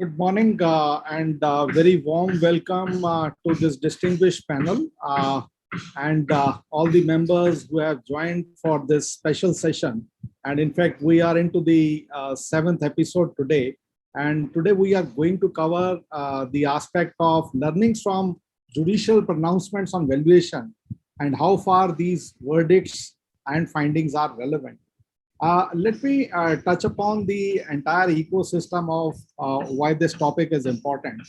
Good morning and very warm welcome to this distinguished panel and all the members who have joined for this special session. And in fact, we are into the seventh episode today. And today we are going to cover the aspect of learnings from judicial pronouncements on valuation and how far these verdicts and findings are relevant. Let me touch upon the entire ecosystem of why this topic is important.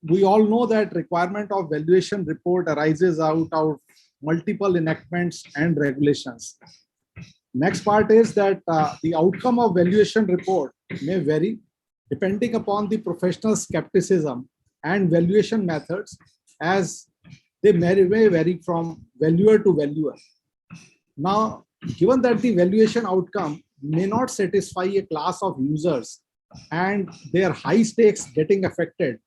We all know that requirement of valuation report arises out of multiple enactments and regulations. Next part is that the outcome of valuation report may vary depending upon the professional skepticism and valuation methods, as they may vary from valuer to valuer. Now, given that the valuation outcome may not satisfy a class of users and their high stakes getting affected,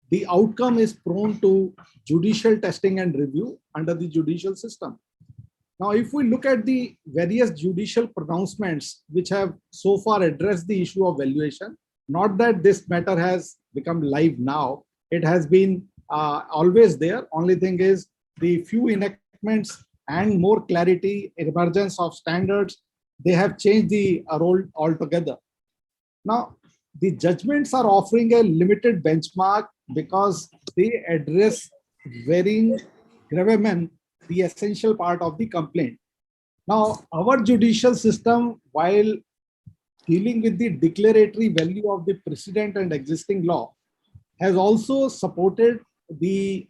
the outcome is prone to judicial testing and review under the judicial system. Now, if we look at the various judicial pronouncements which have so far addressed the issue of valuation, not that this matter has become live now, it has been always there. Only thing is the few enactments and more clarity, emergence of standards, they have changed the role altogether. Now, the judgments are offering a limited benchmark because they address varying gravamen, the essential part of the complaint. Now, our judicial system, while dealing with the declaratory value of the precedent and existing law, has also supported the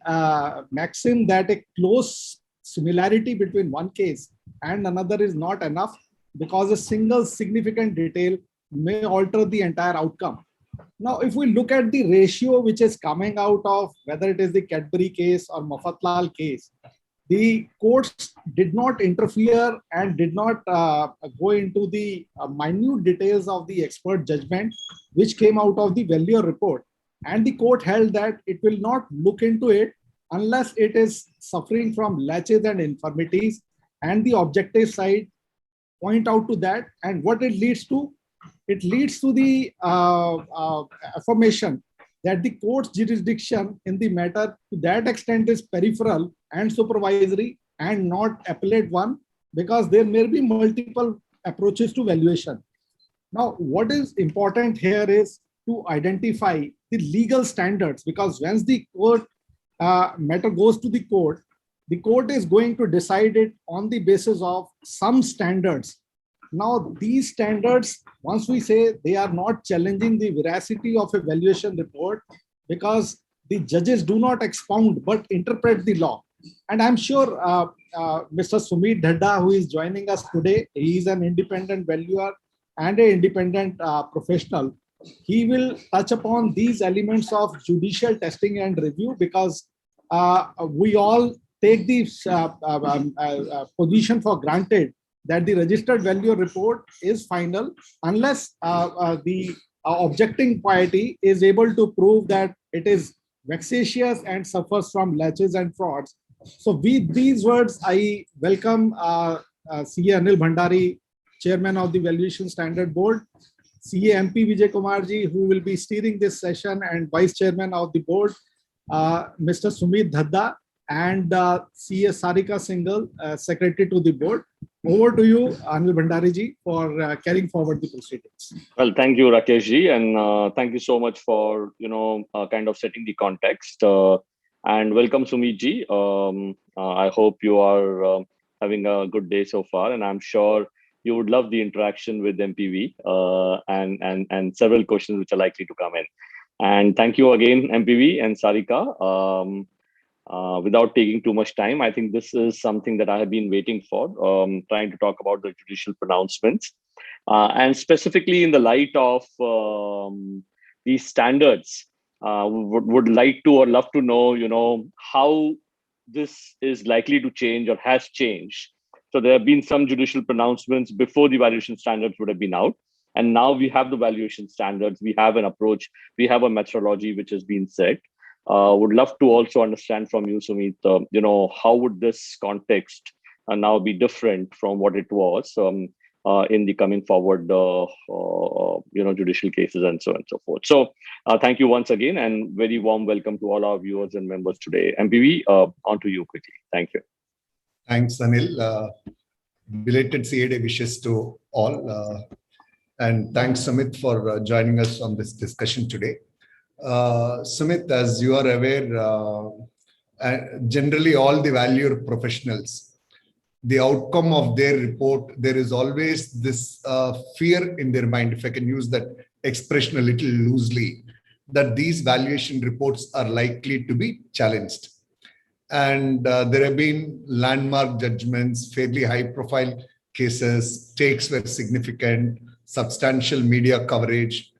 maxim that a close similarity between one case and another is not enough because a single significant detail may alter the entire outcome. Now, if we look at the ratio which is coming out of whether it is the Cadbury case or Mafatlal case, the courts did not interfere and did not go into the minute details of the expert judgment which came out of the valuer report. And the court held that it will not look into it unless it is suffering from laches and infirmities, and the objective side point out to that. And what it leads to? It leads to the affirmation that the court's jurisdiction in the matter to that extent is peripheral and supervisory and not appellate one, because there may be multiple approaches to valuation. Now, what is important here is to identify the legal standards, because once the court matter goes to the court is going to decide it on the basis of some standards. Now, these standards, once we say they are not challenging the veracity of a valuation report, because the judges do not expound but interpret the law. And I'm sure Mr. Sumit Dhadda, who is joining us today, he is an independent valuer and an independent professional. He will touch upon these elements of judicial testing and review, because we all take the position for granted that the registered value report is final unless the objecting party is able to prove that it is vexatious and suffers from laches and frauds. So with these words, I welcome CA Anil Bhandari, Chairman of the Valuation Standard Board, CA MP Vijay Kumar ji, who will be steering this session, and Vice Chairman of the Board, Mr. Sumit Dhadda, and CA Sarika Singhal, Secretary to the Board. Over to you, Anil Bhandari ji, for carrying forward the proceedings. Well, thank you, Rakesh ji, and thank you so much for kind of setting the context. And welcome, Sumit ji. I hope you are having a good day so far, and I'm sure you would love the interaction with MPV and several questions which are likely to come in. And thank you again, MPV and Sarika. Without taking too much time, I think this is something that I have been waiting for, trying to talk about the judicial pronouncements. And specifically in the light of these standards, would like to or love to know, how this is likely to change or has changed. So there have been some judicial pronouncements before the valuation standards would have been out. And now we have the valuation standards, we have an approach, we have a methodology which has been set. Would love to also understand from you, Sumit, how would this context now be different from what it was? in the coming forward, judicial cases and so on and so forth. So thank you once again, and very warm welcome to all our viewers and members today. MPV, on to you quickly. Thank you. Thanks, Anil. Belated CA Day wishes to all. And thanks, Sumit, for joining us on this discussion today. Sumit, as you are aware, generally all the valuer professionals, the outcome of their report, there is always this fear in their mind, if I can use that expression a little loosely, that these valuation reports are likely to be challenged. And there have been landmark judgments, fairly high profile cases, stakes were significant, substantial media coverage.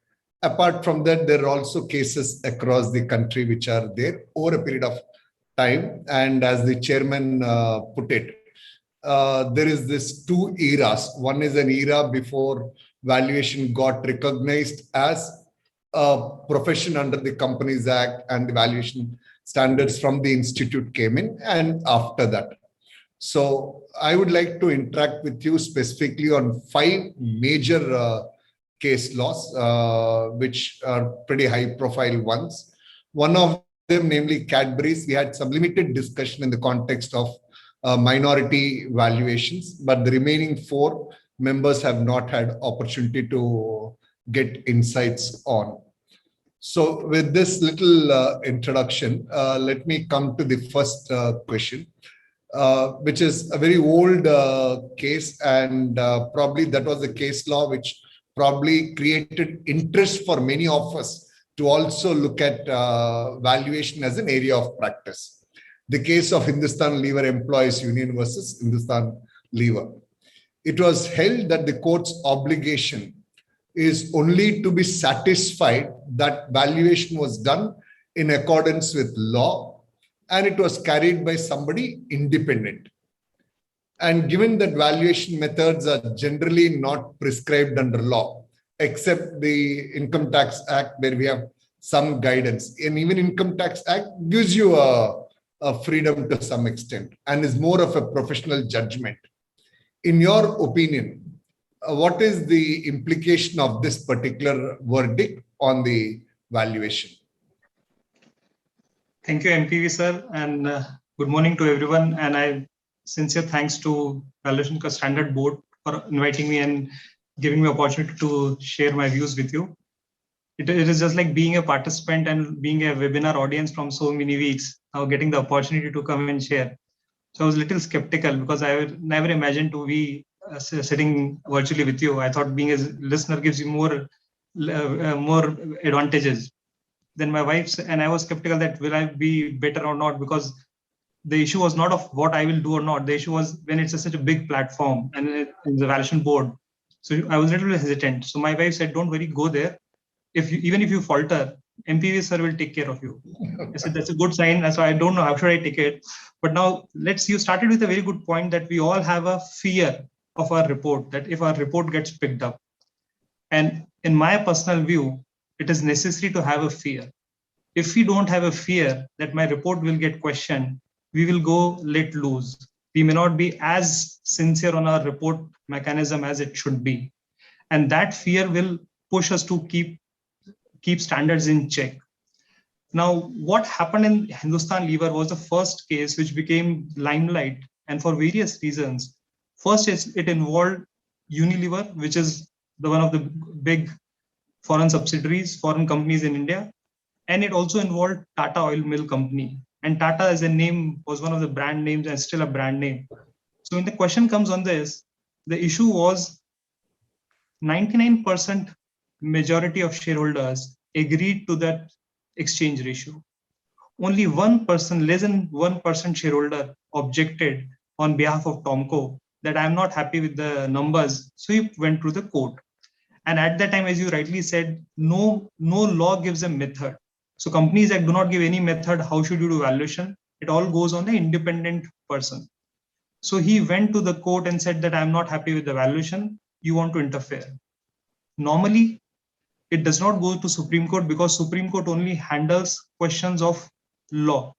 Apart from that, there are also cases across the country which are there over a period of time. And as the chairman put it, there is this two eras. One is an era before valuation got recognized as a profession under the Companies Act and the valuation standards from the institute came in, and after that. So I would like to interact with you specifically on 5 major case laws, which are pretty high profile ones. One of them, namely Cadbury's, we had some limited discussion in the context of minority valuations, but the remaining 4 members have not had opportunity to get insights on. So with this little introduction, let me come to the first question, which is a very old case, and probably that was the case law which probably created interest for many of us to also look at valuation as an area of practice. The case of Hindustan Lever Employees Union versus Hindustan Lever. It was held that the court's obligation is only to be satisfied that valuation was done in accordance with law and it was carried by somebody independent. And given that valuation methods are generally not prescribed under law, except the Income Tax Act where we have some guidance, and even Income Tax Act gives you a freedom to some extent and is more of a professional judgment. In your opinion, what is the implication of this particular verdict on the valuation? Thank you, MPV sir, and good morning to everyone. And I sincere thanks to Valuation Standard Board for inviting me and giving me opportunity to share my views with you. It is just like being a participant and being a webinar audience from so many weeks, now getting the opportunity to come and share. So I was a little skeptical because I would never imagined to be sitting virtually with you. I thought being a listener gives you more advantages than my wife's, and I was skeptical that will I be better or not, because the issue was not of what I will do or not. The issue was when it's such a big platform and in the valuation board. So I was a little hesitant. So my wife said, "Don't worry, go there. Even if you falter, MPV sir will take care of you." I said, "That's a good sign." So I don't know how should I take it. But now you started with a very good point that we all have a fear of our report, that if our report gets picked up. And in my personal view, it is necessary to have a fear. If we don't have a fear that my report will get questioned, we will go let loose. We may not be as sincere on our report mechanism as it should be. And that fear will push us to keep standards in check. Now, what happened in Hindustan Lever was the first case which became limelight, and for various reasons. First, it involved Unilever, which is one of the big foreign subsidiaries, foreign companies in India. And it also involved Tata Oil Mill Company. And Tata as a name was one of the brand names and still a brand name. So when the question comes on this, the issue was 99% majority of shareholders agreed to that exchange ratio. Only 1%, less than 1% shareholder objected on behalf of Tomco that I'm not happy with the numbers. So he went to the court. And at that time, as you rightly said, no law gives a method. So companies that do not give any method, how should you do valuation? It all goes on the independent person. So he went to the court and said that I'm not happy with the valuation. You want to interfere. Normally, it does not go to Supreme Court because Supreme Court only handles questions of law.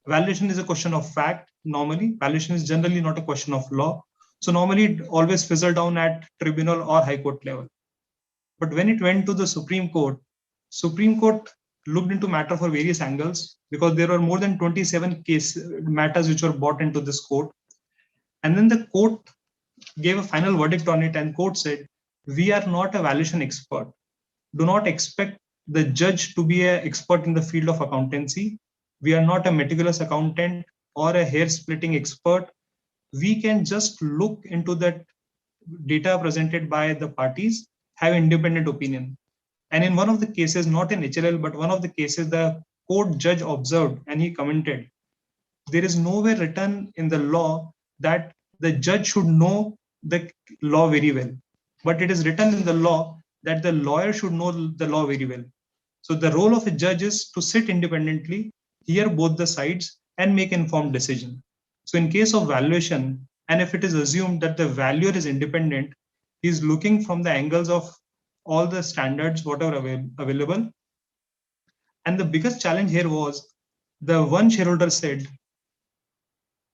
Valuation is a question of fact. Normally, valuation is generally not a question of law. So normally it always fizzled down at tribunal or high court level. But when it went to the Supreme Court looked into matter for various angles, because there were more than 27 matters which were brought into this court. And then the court gave a final verdict on it, and court said, we are not a valuation expert. Do not expect the judge to be an expert in the field of accountancy. We are not a meticulous accountant or a hair splitting expert. We can just look into that data presented by the parties, have independent opinion. And in one of the cases, not in HLL, but one of the cases, the court judge observed and he commented, there is nowhere written in the law that the judge should know the law very well, but it is written in the law that the lawyer should know the law very well. So the role of a judge is to sit independently, hear both the sides and make informed decision. So in case of valuation, and if it is assumed that the valuer is independent, he is looking from the angles of all the standards, whatever available. And the biggest challenge here was the one shareholder said,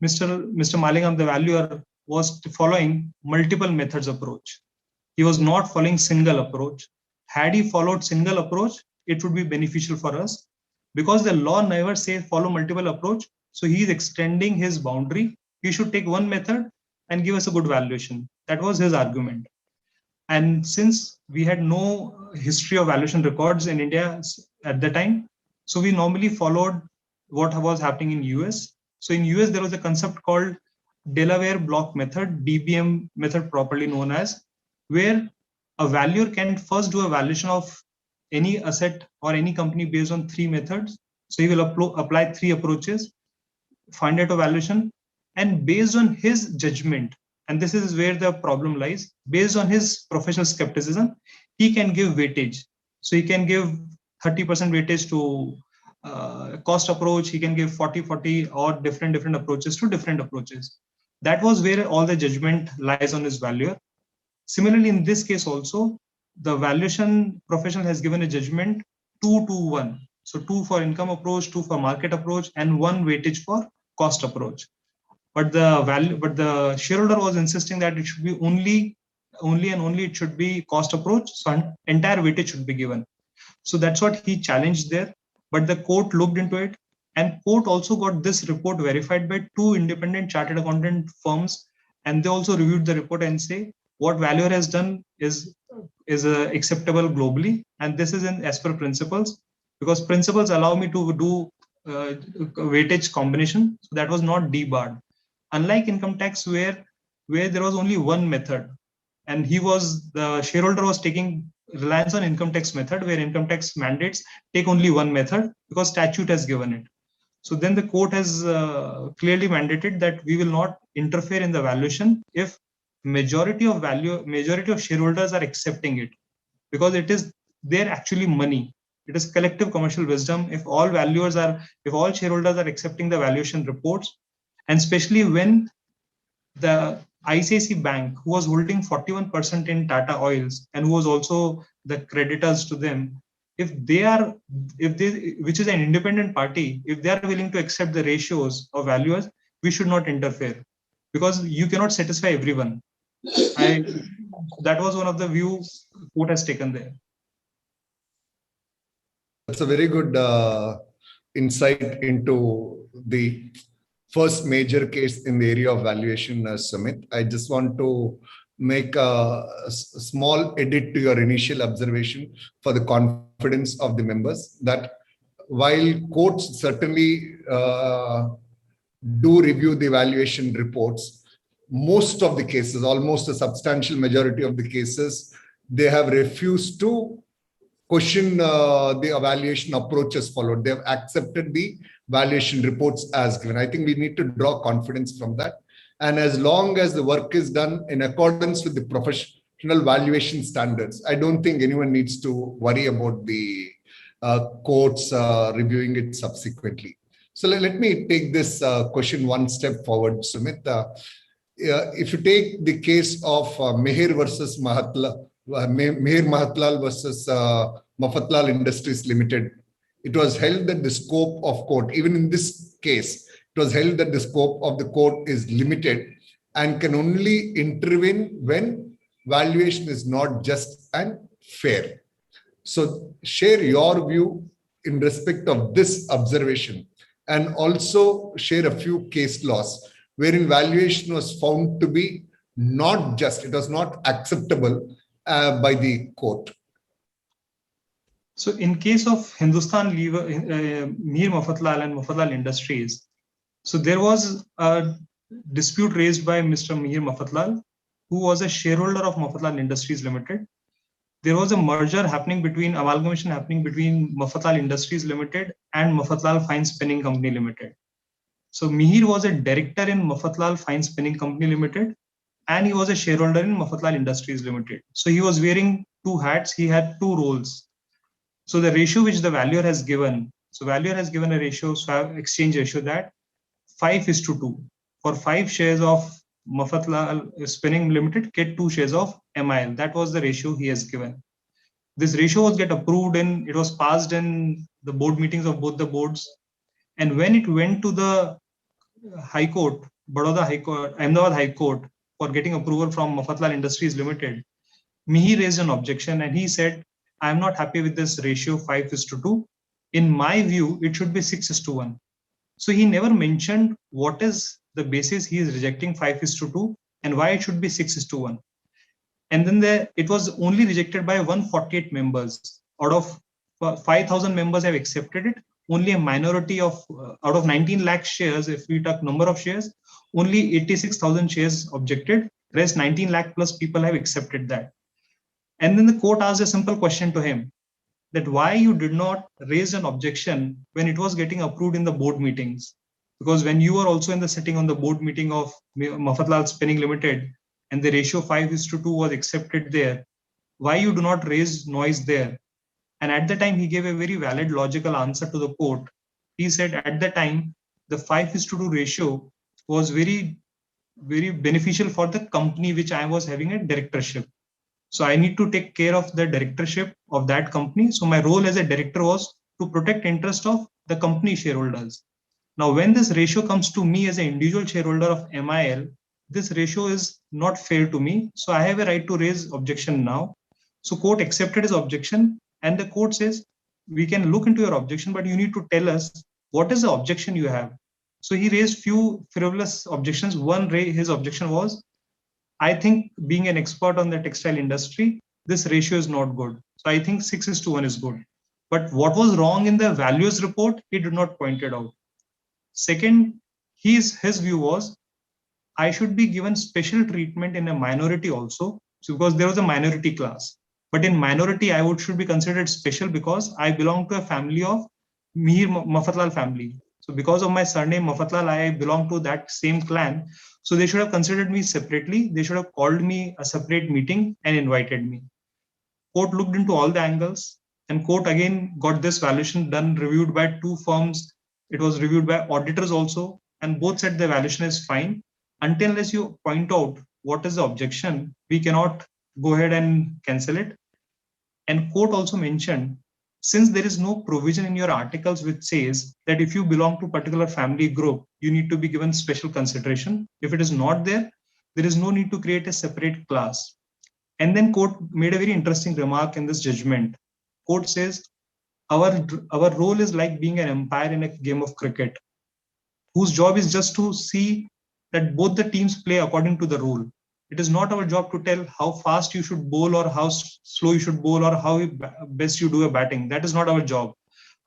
Mr. Malingam, the valuer, was following multiple methods approach. He was not following single approach. Had he followed single approach, it would be beneficial for us, because the law never says follow multiple approach. So he is extending his boundary. He should take one method and give us a good valuation. That was his argument. And since we had no history of valuation records in India at the time, so we normally followed what was happening in US. So in US, there was a concept called Delaware block method, DBM method properly known as, where a valuer can first do a valuation of any asset or any company based on three methods. So he will apply three approaches, find out a valuation, and based on his judgment, and this is where the problem lies, based on his professional skepticism, he can give weightage. So he can give 30% weightage to cost approach, he can give 40-40 or different approaches to different approaches. That was where all the judgment lies on his valuer. Similarly, in this case also, the valuation professional has given a judgment 2-1. So 2 for income approach, 2 for market approach, and 1 weightage for cost approach. But the shareholder was insisting that it should be only it should be cost approach. So entire weightage should be given. So that's what he challenged there. But the court looked into it, and court also got this report verified by 2 independent chartered accountant firms, and they also reviewed the report and say what valuer has done is acceptable globally, and this is as per principles, because principles allow me to do weightage combination. So that was not debarred. Unlike income tax, where there was only one method, and the shareholder was taking reliance on income tax method, where income tax mandates take only one method because statute has given it. So then the court has clearly mandated that we will not interfere in the valuation if majority of shareholders are accepting it, because it is their actually money. It is collective commercial wisdom. If all shareholders are accepting the valuation reports, and especially when the ICICI Bank, who was holding 41% in Tata Oils and who was also the creditors to them, which is an independent party, if they are willing to accept the ratios of valuers, we should not interfere, because you cannot satisfy everyone. That was one of the views court has taken there. That's a very good insight into the first major case in the area of valuation, Sumit. I just want to make a small edit to your initial observation for the confidence of the members, that while courts certainly do review the valuation reports, most of the cases, almost a substantial majority of the cases, they have refused to question the evaluation approaches followed. They have accepted the valuation reports as given. I think we need to draw confidence from that. And as long as the work is done in accordance with the professional valuation standards, I don't think anyone needs to worry about the courts reviewing it subsequently. So let me take this question one step forward, Sumit. If you take the case of Meher versus Meher Mahatlal versus Mafatlal Industries Limited, it was held that the scope of court, even in this case, it was held that the scope of the court is limited and can only intervene when valuation is not just and fair. So share your view in respect of this observation, and also share a few case laws wherein valuation was found to be not just, it was not acceptable by the court. So in case of Hindustan Lever, Mir Mafatlal and Mafatlal Industries, so there was a dispute raised by Mr. Mir Mafatlal, who was a shareholder of Mafatlal Industries Limited. There was a merger happening between, amalgamation happening between Mafatlal Industries Limited and Mafatlal Fine Spinning Company Limited. So Mihir was a director in Mafatlal Fine Spinning Company Limited, and he was a shareholder in Mafatlal Industries Limited. So he was wearing two hats, he had two roles. So the ratio which the valuer has given, so valuer has given a ratio, swap exchange ratio, that 5:2. For 5 shares of Mafatlal Spinning Limited, get 2 shares of MIL. That was the ratio he has given. This ratio was get approved and it was passed in the board meetings of both the boards. And when it went to the High Court, Baroda High Court, Ahmedabad High Court, for getting approval from Mafatlal Industries Limited, Mihir raised an objection and he said, I am not happy with this ratio 5:2. In my view, it should be 6:1. So he never mentioned what is the basis he is rejecting 5:2 and why it should be 6:1. And then it was only rejected by 148 members. Out of 5,000 members have accepted it. Only a minority of, out of 19 lakh shares, if we talk number of shares, only 86,000 shares objected. Rest 19 lakh plus people have accepted that. And then the court asked a simple question to him, that why you did not raise an objection when it was getting approved in the board meetings. Because when you were also in the sitting on the board meeting of Mafatlal Spinning Limited and the ratio 5:2 was accepted there, why you do not raise noise there? And at the time, he gave a very valid logical answer to the court. He said at the time, the 5:2 ratio was very, very beneficial for the company which I was having a directorship. So I need to take care of the directorship of that company. So my role as a director was to protect interest of the company shareholders. Now, when this ratio comes to me as an individual shareholder of MIL, this ratio is not fair to me. So I have a right to raise objection now. So court accepted his objection and the court says, we can look into your objection, but you need to tell us what is the objection you have. So he raised few frivolous objections. One, his objection was, I think being an expert on the textile industry, this ratio is not good. So I think 6:1 is good. But what was wrong in the values report, he did not point it out. Second, his view was, I should be given special treatment in a minority also, so because there was a minority class. But in minority, I should be considered special because I belong to a family of Mihir Mafatlal family. So because of my surname Mafatlal, I belong to that same clan. So they should have considered me separately. They should have called me a separate meeting and invited me. Court looked into all the angles and court again got this valuation done, reviewed by 2 firms. It was reviewed by auditors also, and both said the valuation is fine. Unless you point out what is the objection, we cannot go ahead and cancel it. And court also mentioned, since there is no provision in your articles which says that if you belong to a particular family group, you need to be given special consideration. If it is not there, there is no need to create a separate class. And then court made a very interesting remark in this judgment. Court says, our role is like being an umpire in a game of cricket, whose job is just to see that both the teams play according to the rule. It is not our job to tell how fast you should bowl or how slow you should bowl or how best you do a batting. That is not our job.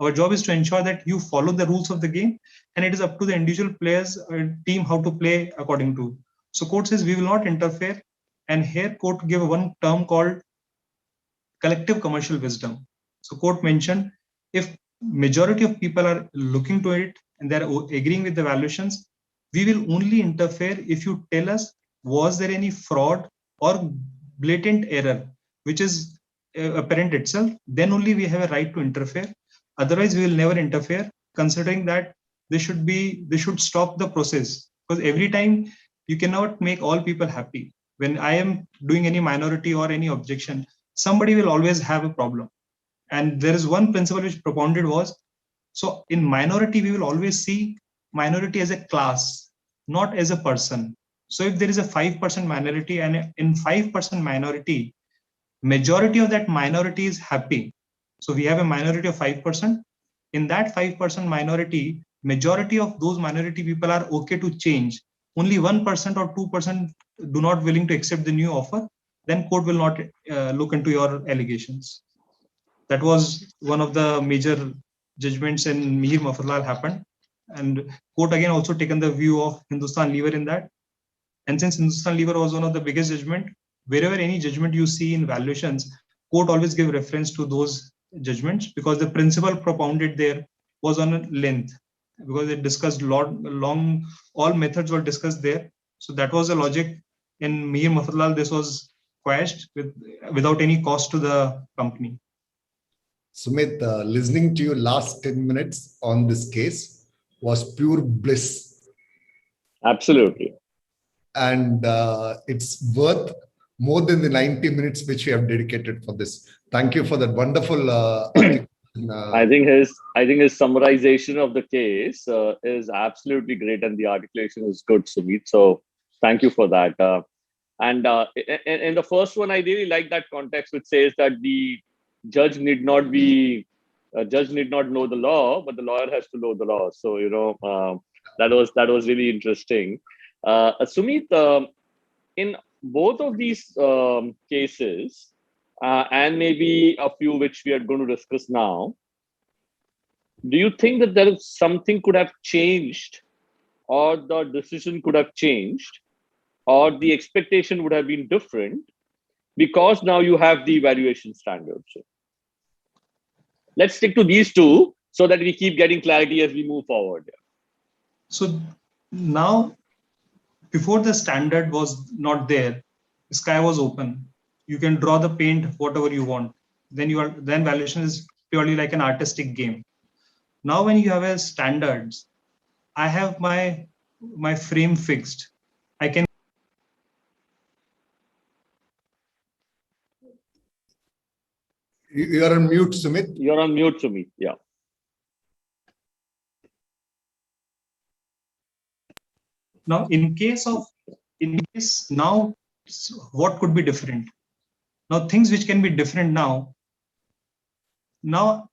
Our job is to ensure that you follow the rules of the game, and it is up to the individual players or team how to play according to. So court says we will not interfere. And here court gave one term called collective commercial wisdom. So court mentioned, if majority of people are looking to it and they're agreeing with the valuations, we will only interfere if you tell us, was there any fraud or blatant error, which is apparent itself, then only we have a right to interfere. Otherwise, we will never interfere, considering that they should stop the process. Because every time you cannot make all people happy. When I am doing any minority or any objection, somebody will always have a problem. And there is one principle which propounded was, so in minority, we will always see minority as a class, not as a person. So if there is a 5% minority, and in 5% minority, majority of that minority is happy. So we have a minority of 5%. In that 5% minority, majority of those minority people are okay to change. Only 1% or 2% do not willing to accept the new offer. Then court will not look into your allegations. That was one of the major judgments in Mihir Mafatlal happened. And court again also taken the view of Hindustan Lever in that. And since Hindustan Lever was one of the biggest judgment, wherever any judgment you see in valuations, court always give reference to those judgments because the principle propounded there was on length, because it discussed long, all methods were discussed there. So that was the logic. In Mihir Mafatlal, this was quashed without any cost to the company. Sumit, listening to you last 10 minutes on this case was pure bliss. Absolutely. And it's worth more than the 90 minutes which we have dedicated for this. Thank you for that wonderful article. I think his summarization of the case is absolutely great, and the articulation is good, Sumit. So thank you for that. And in the first one, I really like that context which says that the judge need not know the law, but the lawyer has to know the law. So that was really interesting. Sumit, in both of these cases, and maybe a few which we are going to discuss now, do you think that there is something could have changed, or the decision could have changed, or the expectation would have been different because now you have the evaluation standards? Let's stick to these two so that we keep getting clarity as we move forward. So now, before the standard was not there, the sky was open. You can draw the paint whatever you want. Then valuation is purely like an artistic game. Now when you have a standards, I have my frame fixed. I can. You are on mute, Sumit. You're on mute, Sumit. Yeah. Now, now, what could be different? Now, things which can be different now. Now,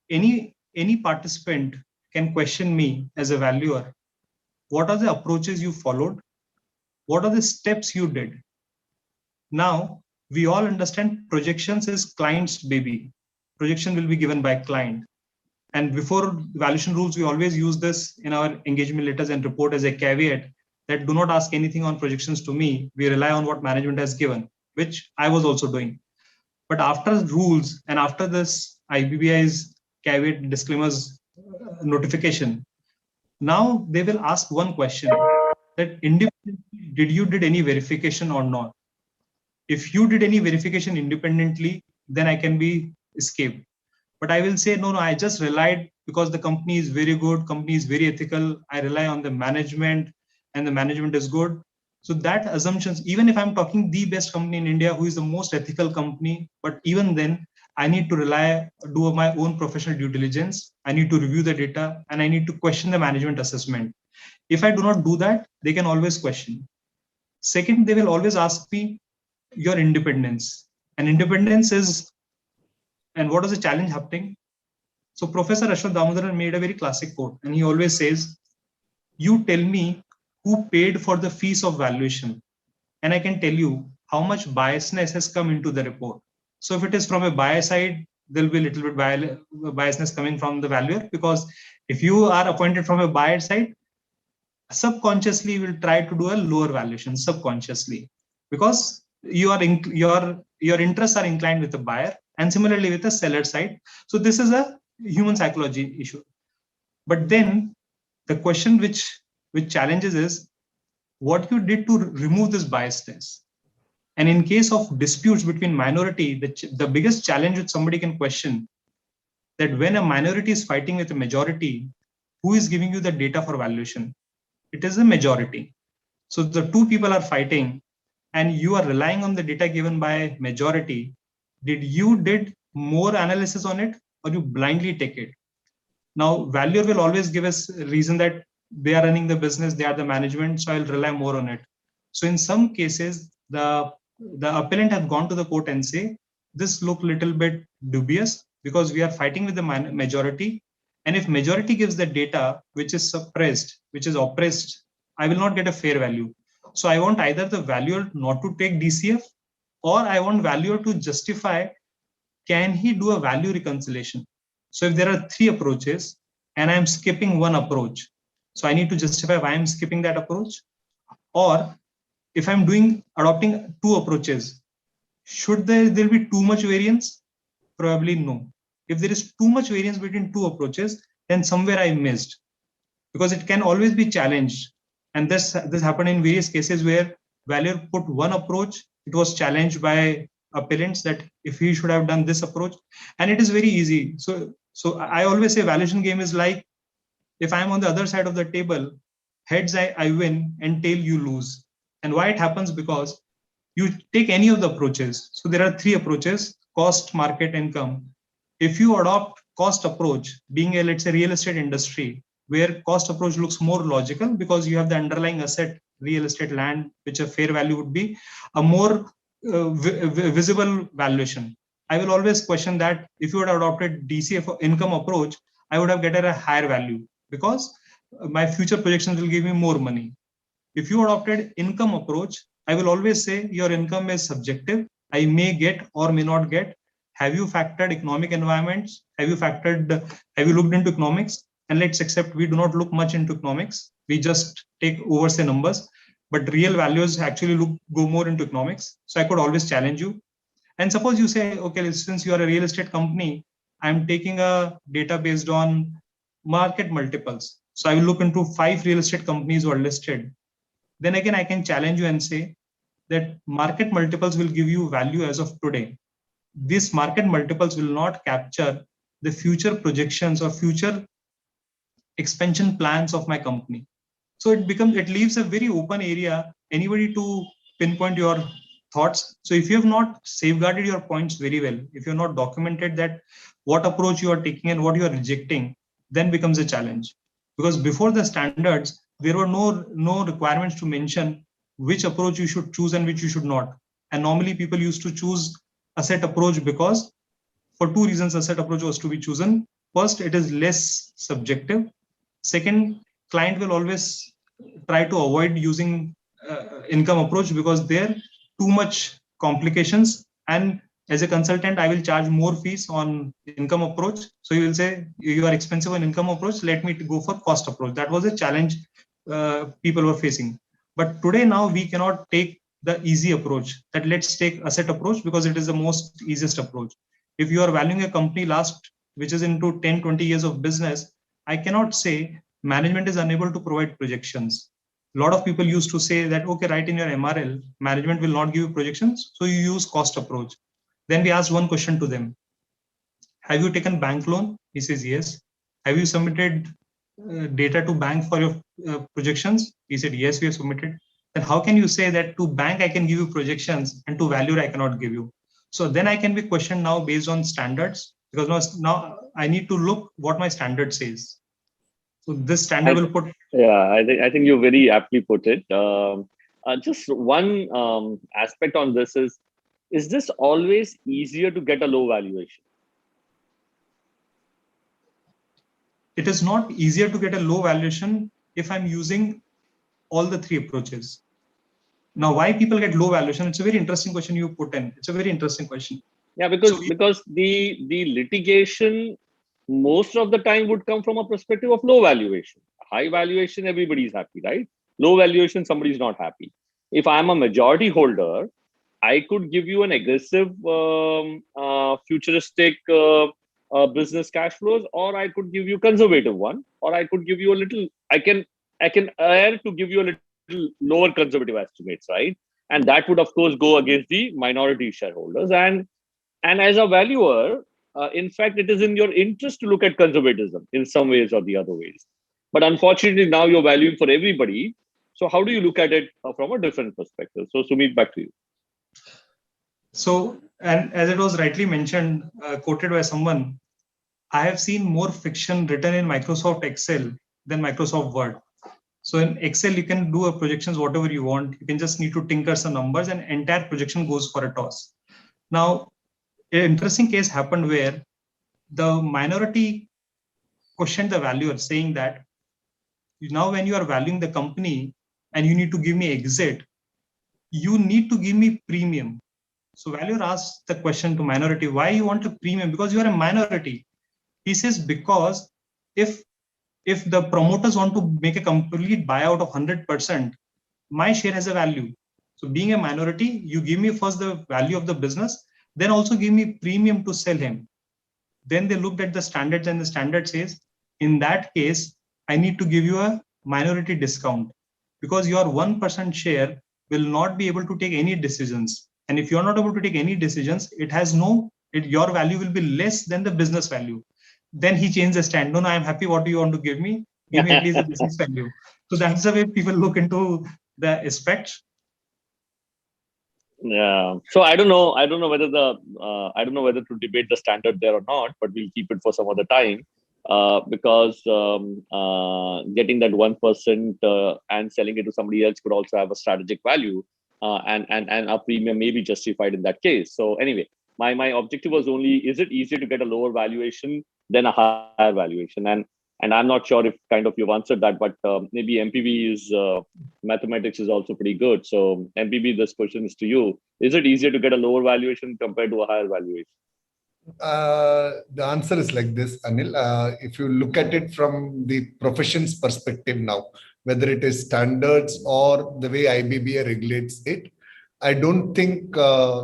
any participant can question me as a valuer. What are the approaches you followed? What are the steps you did? Now, we all understand projections is client's baby. Projection will be given by client. And before valuation rules, we always use this in our engagement letters and report as a caveat that do not ask anything on projections to me. We rely on what management has given, which I was also doing. But after rules and after this IBBI's caveat disclaimers notification, now they will ask one question, that independently, did you did any verification or not? If you did any verification independently, then I can be escaped. But I will say, no, I just relied because the company is very good, company is very ethical. I rely on the management and the management is good. So that assumptions, even if I'm talking the best company in India, who is the most ethical company, but even then I need to do my own professional due diligence. I need to review the data and I need to question the management assessment. If I do not do that, they can always question. Second, they will always ask me your independence. And independence is, and what is the challenge happening? So Professor Ashwath Damodaran made a very classic quote, and he always says, you tell me who paid for the fees of valuation, and I can tell you how much biasness has come into the report. So if it is from a buyer side, there'll be a little bit biasness coming from the valuer, because if you are appointed from a buyer side, subconsciously you will try to do a lower valuation subconsciously, because your interests are inclined with the buyer, and similarly with the seller side. So this is a human psychology issue. But then the question which challenges is what you did to remove this biasness. And in case of disputes between minority, the biggest challenge which somebody can question, that when a minority is fighting with a majority, who is giving you the data for valuation? It is a majority. So the two people are fighting and you are relying on the data given by majority. Did more analysis on it, or you blindly take it? Now, valuer will always give us a reason that they are running the business, they are the management, so I'll rely more on it. So in some cases, the appellant have gone to the court and say, this look little bit dubious because we are fighting with the majority. And if majority gives the data which is suppressed, which is oppressed, I will not get a fair value. So I want either the valuer not to take DCF, or I want valuer to justify, can he do a value reconciliation? So if there are 3 approaches and I'm skipping one approach, so I need to justify why I'm skipping that approach. Or if I'm adopting 2 approaches, should there be too much variance? Probably no. If there is too much variance between 2 approaches, then somewhere I missed, because it can always be challenged. And this happened in various cases where valuer put one approach, it was challenged by appellants that if he should have done this approach, and it is very easy. So I always say valuation game is like, if I'm on the other side of the table, heads I win and tail you lose. And why it happens? Because you take any of the approaches. So there are 3 approaches: cost, market, income. If you adopt cost approach, being a, let's say, real estate industry, where cost approach looks more logical because you have the underlying asset, real estate land, which a fair value would be a more visible valuation. I will always question that if you had adopted DCF income approach, I would have gotten a higher value because my future projections will give me more money. If you adopted income approach, I will always say your income is subjective. I may get or may not get. Have you factored economic environments? Have you looked into economics? And let's accept we do not look much into economics. We just take oversay numbers, but real values actually go more into economics. So I could always challenge you. And suppose you say, okay, since you are a real estate company, I'm taking a data based on market multiples. So I will look into 5 real estate companies who are listed. Then again, I can challenge you and say that market multiples will give you value as of today. These market multiples will not capture the future projections or future expansion plans of my company. So it leaves a very open area, anybody to pinpoint your thoughts. So if you have not safeguarded your points very well, if you have not documented that what approach you are taking and what you are rejecting, then becomes a challenge. Because before the standards, there were no requirements to mention which approach you should choose and which you should not. And normally people used to choose asset approach because for 2 reasons asset approach was to be chosen. First, it is less subjective. Second, client will always try to avoid using income approach because there too much complications. And as a consultant, I will charge more fees on income approach. So you will say you are expensive on income approach. Let me go for cost approach. That was a challenge people were facing. But today now we cannot take the easy approach that let's take asset approach because it is the most easiest approach. If you are valuing a company which is into 10, 20 years of business, I cannot say management is unable to provide projections. A lot of people used to say that, okay, write in your MRL, management will not give you projections. So you use cost approach. Then we asked one question to them. Have you taken bank loan? He says, yes. Have you submitted data to bank for your projections? He said, yes, we have submitted. Then how can you say that to bank I can give you projections and to valuer I cannot give you? So then I can be questioned now based on standards, because now I need to look what my standard says. So this standard will put. Yeah, I think you very aptly put it. Just one aspect on this is this always easier to get a low valuation? It is not easier to get a low valuation if I'm using all the 3 approaches. Now, why people get low valuation? It's a very interesting question you put in. It's a very interesting question. Yeah, because the litigation most of the time would come from a perspective of low valuation. High valuation, everybody is happy, right? Low valuation, somebody is not happy. If I'm a majority holder, I could give you an aggressive, futuristic business cash flows, or I could give you conservative one, or I could give you a little. I can err to give you a little lower conservative estimates, right? And that would, of course, go against the minority shareholders. And as a valuer, in fact, it is in your interest to look at conservatism in some ways or the other ways. But unfortunately, now you're valuing for everybody. So how do you look at it from a different perspective? So Sumit, back to you. So, and as it was rightly mentioned, quoted by someone, I have seen more fiction written in Microsoft Excel than Microsoft Word. So in Excel, you can do a projections, whatever you want. You can just need to tinker some numbers and entire projection goes for a toss. Now, an interesting case happened where the minority questioned the valuer saying that now when you are valuing the company and you need to give me exit, you need to give me premium. So valuer asks the question to minority, why you want a premium? Because you are a minority. He says, because if the promoters want to make a complete buyout of 100%, my share has a value. So being a minority, you give me first the value of the business, then also give me premium to sell him. Then they looked at the standards and the standard says, in that case, I need to give you a minority discount because your 1% share will not be able to take any decisions. And if you're not able to take any decisions, your value will be less than the business value. Then he changed the stand. No, I'm happy. What do you want to give me? Give me at least the business value. So that's the way people look into the aspects. Yeah. So I don't know. I don't know whether to debate the standard there or not, but we'll keep it for some other time. Because getting that 1% and selling it to somebody else could also have a strategic value, and a premium may be justified in that case. So anyway, my objective was only: is it easier to get a lower valuation than a higher valuation? And I'm not sure if kind of you've answered that, but maybe MPB is mathematics is also pretty good. So MPB, this question is to you: is it easier to get a lower valuation compared to a higher valuation? The answer is like this, Anil. If you look at it from the profession's perspective now, whether it is standards or the way IBBA regulates it, I don't think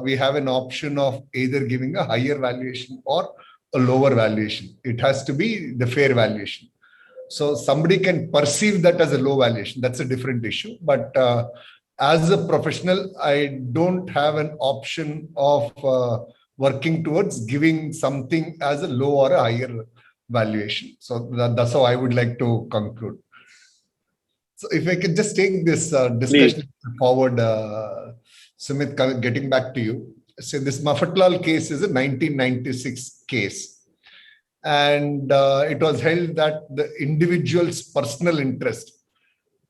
we have an option of either giving a higher valuation or a lower valuation. It has to be the fair valuation. So somebody can perceive that as a low valuation. That's a different issue. But as a professional, I don't have an option of working towards giving something as a low or a higher valuation. So that's how I would like to conclude. So if I could just take this discussion forward, Sumit, getting back to you. So this Mafatlal case is a 1996 case. And it was held that the individual's personal interest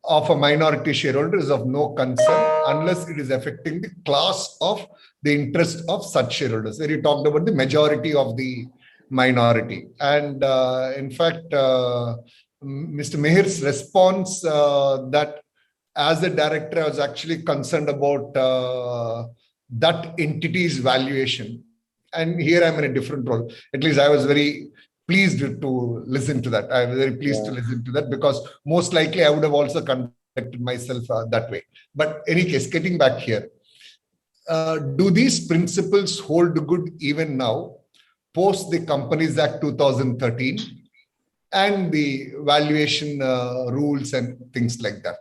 of a minority shareholder is of no concern unless it is affecting the class of the interest of such shareholders, where you talked about the majority of the minority. And in fact, Mr. Meher's response that as a director, I was actually concerned about that entity's valuation. And here I'm in a different role. At least I was very pleased to listen to that. I was very pleased to listen to that, because most likely I would have also conducted myself that way. But any case, getting back here, do these principles hold good even now, post the Companies Act 2013 and the valuation rules and things like that?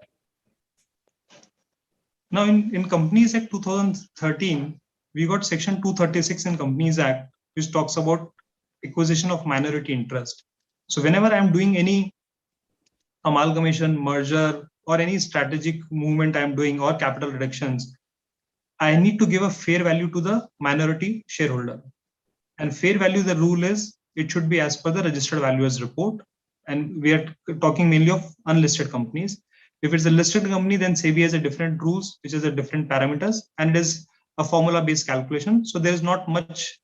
Now, in Companies Act 2013, we got Section 236 in Companies Act, which talks about acquisition of minority interest. So whenever I'm doing any amalgamation, merger, or any strategic movement I'm doing, or capital reductions, I need to give a fair value to the minority shareholder. And fair value, the rule is, it should be as per the registered valuers report. And we are talking mainly of unlisted companies. If it's a listed company, then SEBI has a different rules, which is a different parameters, and it is a formula-based calculation. So there is not much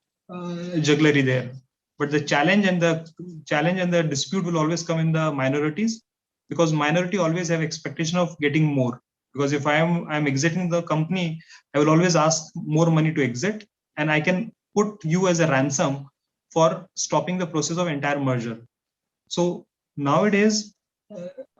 jugglery there. But the challenge and the dispute will always come in the minorities, because minority always have expectation of getting more. Because if I'm exiting the company, I will always ask more money to exit, and I can put you as a ransom for stopping the process of entire merger. So nowadays,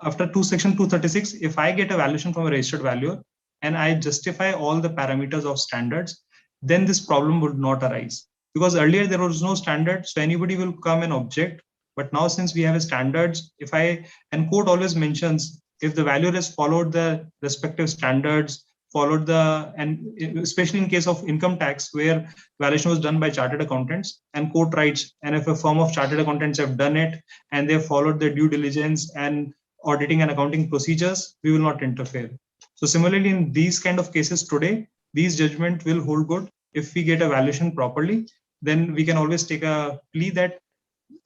after Section 236, if I get a valuation from a registered valuer and I justify all the parameters of standards, then this problem would not arise. Because earlier there was no standard, so anybody will come and object. But now, since we have a standards, and court always mentions, if the valuer has followed the respective standards, and especially in case of income tax, where valuation was done by chartered accountants, and court writes, and if a firm of chartered accountants have done it and they have followed the due diligence and auditing and accounting procedures, we will not interfere. So similarly, in these kind of cases today, these judgment will hold good. If we get a valuation properly, then we can always take a plea that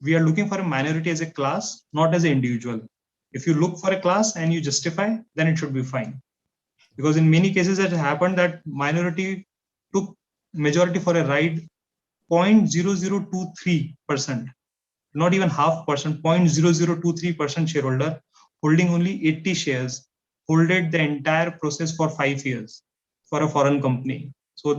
we are looking for a minority as a class, not as an individual. If you look for a class and you justify, then it should be fine. Because in many cases it happened that minority took majority for a ride 0.0023%, not even 0.5%, 0.0023% shareholder holding only 80 shares, holded the entire process for 5 years for a foreign company. So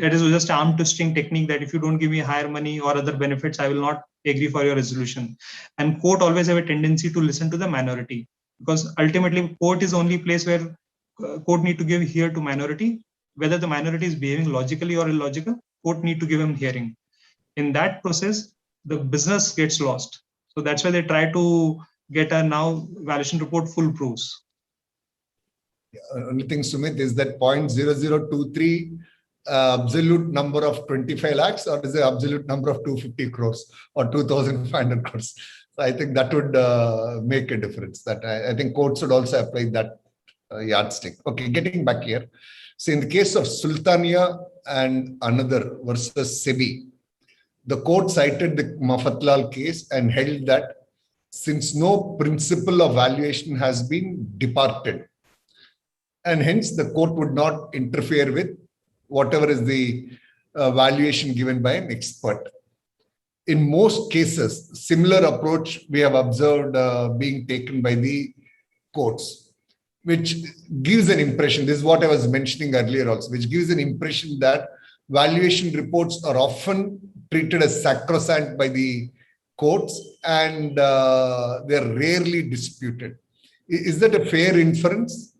it is just arm twisting technique that if you don't give me higher money or other benefits, I will not agree for your resolution. And court always have a tendency to listen to the minority, because ultimately court is only place where court need to give ear to minority. Whether the minority is behaving logically or illogical, court need to give him hearing. In that process, the business gets lost. So that's why they try to get a now valuation report full proofs. Only thing, Sumit, is that 0.0023 absolute number of 25 lakhs, or is the absolute number of 250 crores or 2,500 crores? So I think that would make a difference. That I think courts should also apply that yardstick. Okay, getting back here. So in the case of Sultania and another versus SEBI, the court cited the Mafatlal case and held that since no principle of valuation has been departed, and hence the court would not interfere with whatever is the valuation given by an expert. In most cases, similar approach we have observed being taken by the courts, which gives an impression, this is what I was mentioning earlier also, which gives an impression that valuation reports are often treated as sacrosanct by the courts and they're rarely disputed. Is that a fair inference?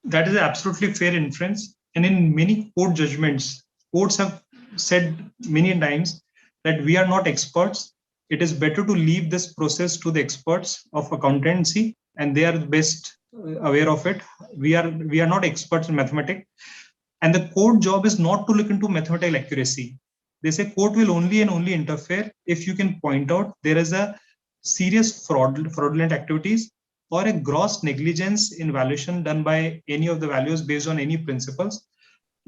That is absolutely fair inference. And in many court judgments, courts have said many times that we are not experts. It is better to leave this process to the experts of accountancy, and they are best aware of it. We are not experts in mathematics. And the court job is not to look into mathematical accuracy. They say court will only and only interfere if you can point out there is a serious fraudulent activities or a gross negligence in valuation done by any of the valuers based on any principles.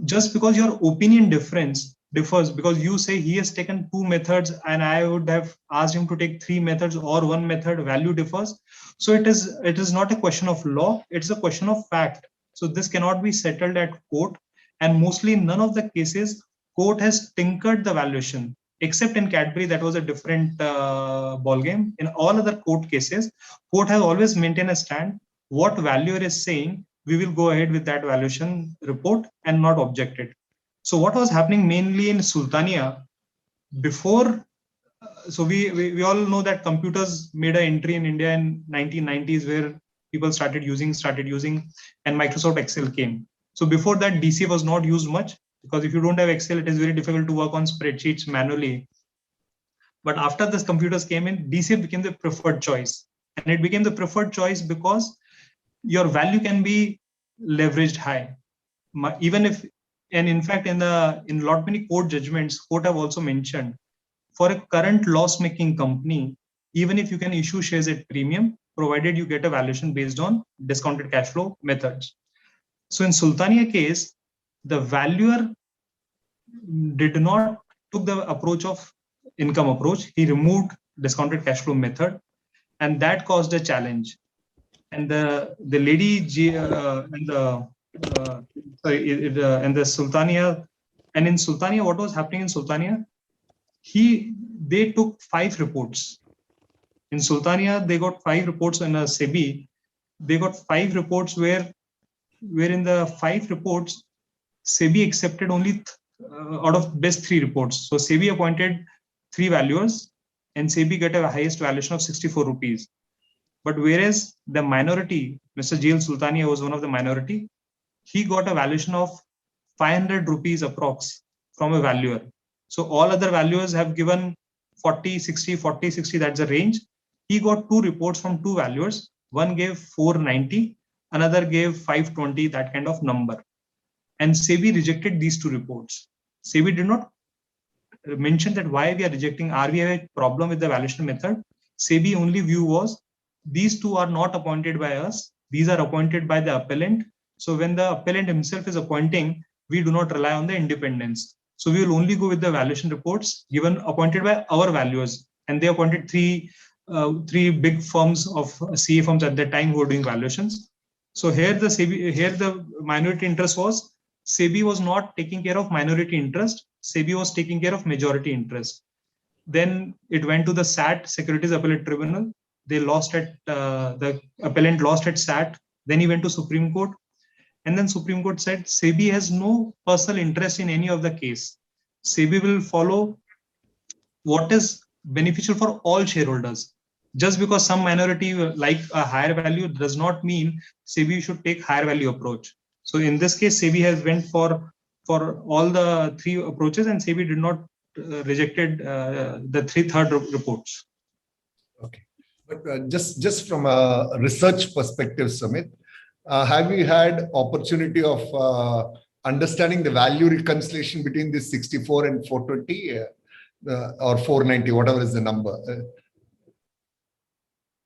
Just because your opinion differs, because you say he has taken 2 methods and I would have asked him to take 3 methods or 1 method, value differs. So it is not a question of law, it's a question of fact. So this cannot be settled at court, and mostly in none of the cases court has tinkered the valuation, except in Cadbury, that was a different ball game. In all other court cases, court has always maintained a stand. What valuer is saying, we will go ahead with that valuation report and not object it. So what was happening mainly in Sultania before? So we all know that computers made an entry in India in 1990s, where people started using, and Microsoft Excel came. So before that, DCF was not used much, because if you don't have Excel, it is very difficult to work on spreadsheets manually. But after this computers came in, DCF became the preferred choice. And it became the preferred choice because your value can be leveraged high. Even if, and in fact, in lot many court judgments, court have also mentioned, for a current loss-making company, even if you can issue shares at premium, provided you get a valuation based on discounted cash flow methods. So in Sultania case, the valuer did not took the approach of income approach. He removed discounted cash flow method, and that caused a challenge. And the lady and the Sultania, and in Sultania, what was happening in Sultania? They took 5 reports. In Sultania, they got 5 reports. In a SEBI, they got 5 reports where in the 5 reports, SEBI accepted only out of best 3 reports. So SEBI appointed 3 valuers, and SEBI got a highest valuation of 64 rupees. But whereas the minority, Mr. JL Sultania was one of the minority, he got a valuation of 500 rupees approx from a valuer. So all other valuers have given 40, 60, 40, 60, that's the range. He got 2 reports from 2 valuers. One gave 490, another gave 520, that kind of number. And SEBI rejected these 2 reports. SEBI did not mention that why we are rejecting, are we have a problem with the valuation method? SEBI only view was, these 2 are not appointed by us, these are appointed by the appellant. So when the appellant himself is appointing, we do not rely on the independence. So we will only go with the valuation reports appointed by our valuers. And they appointed 3 three big firms of CA firms at that time who were doing valuations. So here the minority interest was, SEBI was not taking care of minority interest. SEBI was taking care of majority interest. Then it went to the SAT, Securities Appellate Tribunal. They lost at, the appellant lost at SAT. Then he went to Supreme Court. And then Supreme Court said, SEBI has no personal interest in any of the case. SEBI will follow what is beneficial for all shareholders. Just because some minority like a higher value does not mean SEBI should take higher value approach. So in this case, SEBI has went for all the three approaches, and SEBI did not rejected the third reports. Okay, but just from a research perspective, Sumit, have you had opportunity of understanding the value reconciliation between this 64 and 420 or 490, whatever is the number?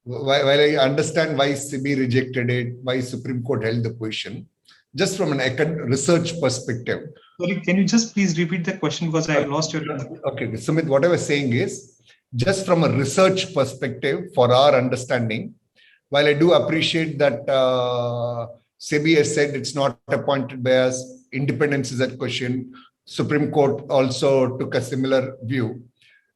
While I understand why SEBI rejected it, why Supreme Court held the position, just from an research perspective. Sorry, can you just please repeat the question because I lost your. Okay, Sumit, what I was saying is, just from a research perspective, for our understanding, while I do appreciate that SEBI has said it's not appointed by us, independence is at question, Supreme Court also took a similar view.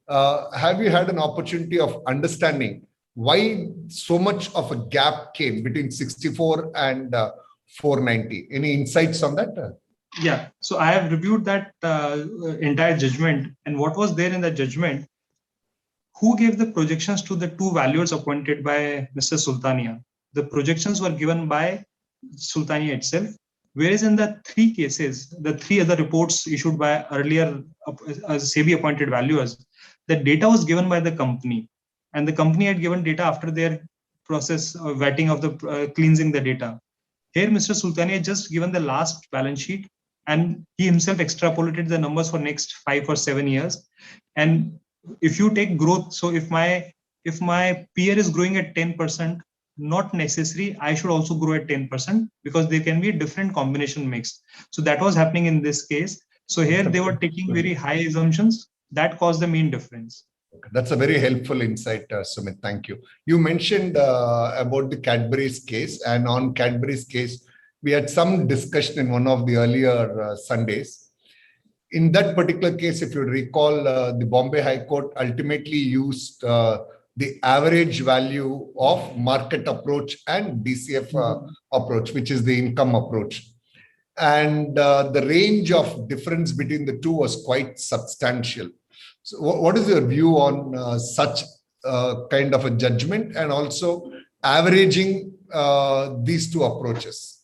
Have you had an opportunity of understanding why so much of a gap came between 64 and 490? Any insights on that? Yeah, so I have reviewed that entire judgment, and what was there in the judgment, who gave the projections to the two valuers appointed by Mr. Sultania? The projections were given by Sultania itself, whereas in the three cases, the three other reports issued by earlier SEBI appointed valuers, the data was given by the company, and the company had given data after their process of vetting of the cleansing the data. Here, Mr. Sultania just given the last balance sheet, and he himself extrapolated the numbers for next 5 or 7 years. And if you take growth, so if my peer is growing at 10%, not necessary I should also grow at 10%, because there can be a different combination mix. So that was happening in this case. So here they were taking very high assumptions that caused the mean difference. That's a very helpful insight, Sumit. Thank you. You mentioned about the Cadbury's case, and on Cadbury's case, we had some discussion in one of the earlier Sundays. In that particular case, if you recall, the Bombay High Court ultimately used the average value of market approach and DCF approach, which is the income approach. And the range of difference between the two was quite substantial. So what is your view on such kind of a judgment, and also averaging these two approaches?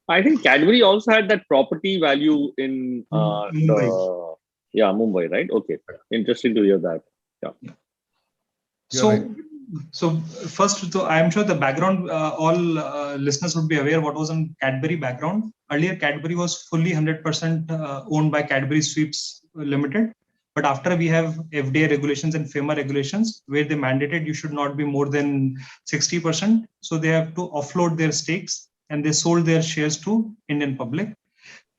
I think Cadbury also had that property value in Mumbai. Mumbai, right? Okay, interesting to hear that. Yeah. So first, I'm sure the background, all listeners would be aware what was on Cadbury background. Earlier, Cadbury was fully 100% owned by Cadbury Sweets Limited. But after we have FDA regulations and FEMA regulations, where they mandated you should not be more than 60%. So they have to offload their stakes, and they sold their shares to Indian public.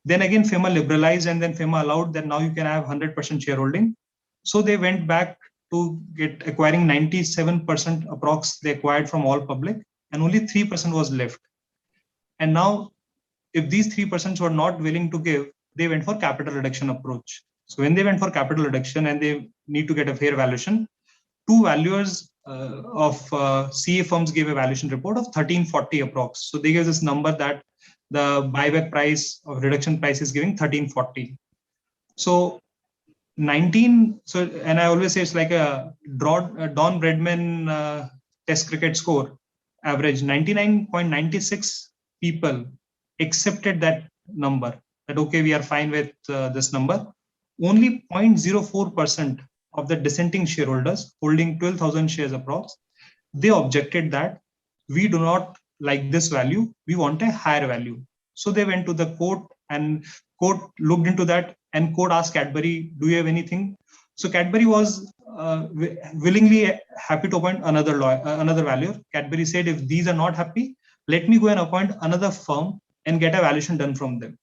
Then again, FEMA liberalized, and then FEMA allowed that now you can have 100% shareholding. So they went back to acquiring 97% approx they acquired from all public, and only 3% was left. And now, if these 3% were not willing to give, they went for capital reduction approach. So when they went for capital reduction and they need to get a fair valuation, two valuers of CA firms gave a valuation report of 1340 approx. So they gave this number that the buyback price of reduction price is giving 1340. So 19. So, and I always say it's like a Don Bradman test cricket score average. 99.96 people accepted that number. That okay, we are fine with this number. Only 0.04% of the dissenting shareholders holding 12,000 shares approx, they objected that we do not like this value, we want a higher value. So they went to the court, and court looked into that, and court asked Cadbury, do you have anything? So Cadbury was willingly happy to appoint another valuer. Cadbury said, if these are not happy, let me go and appoint another firm and get a valuation done from them.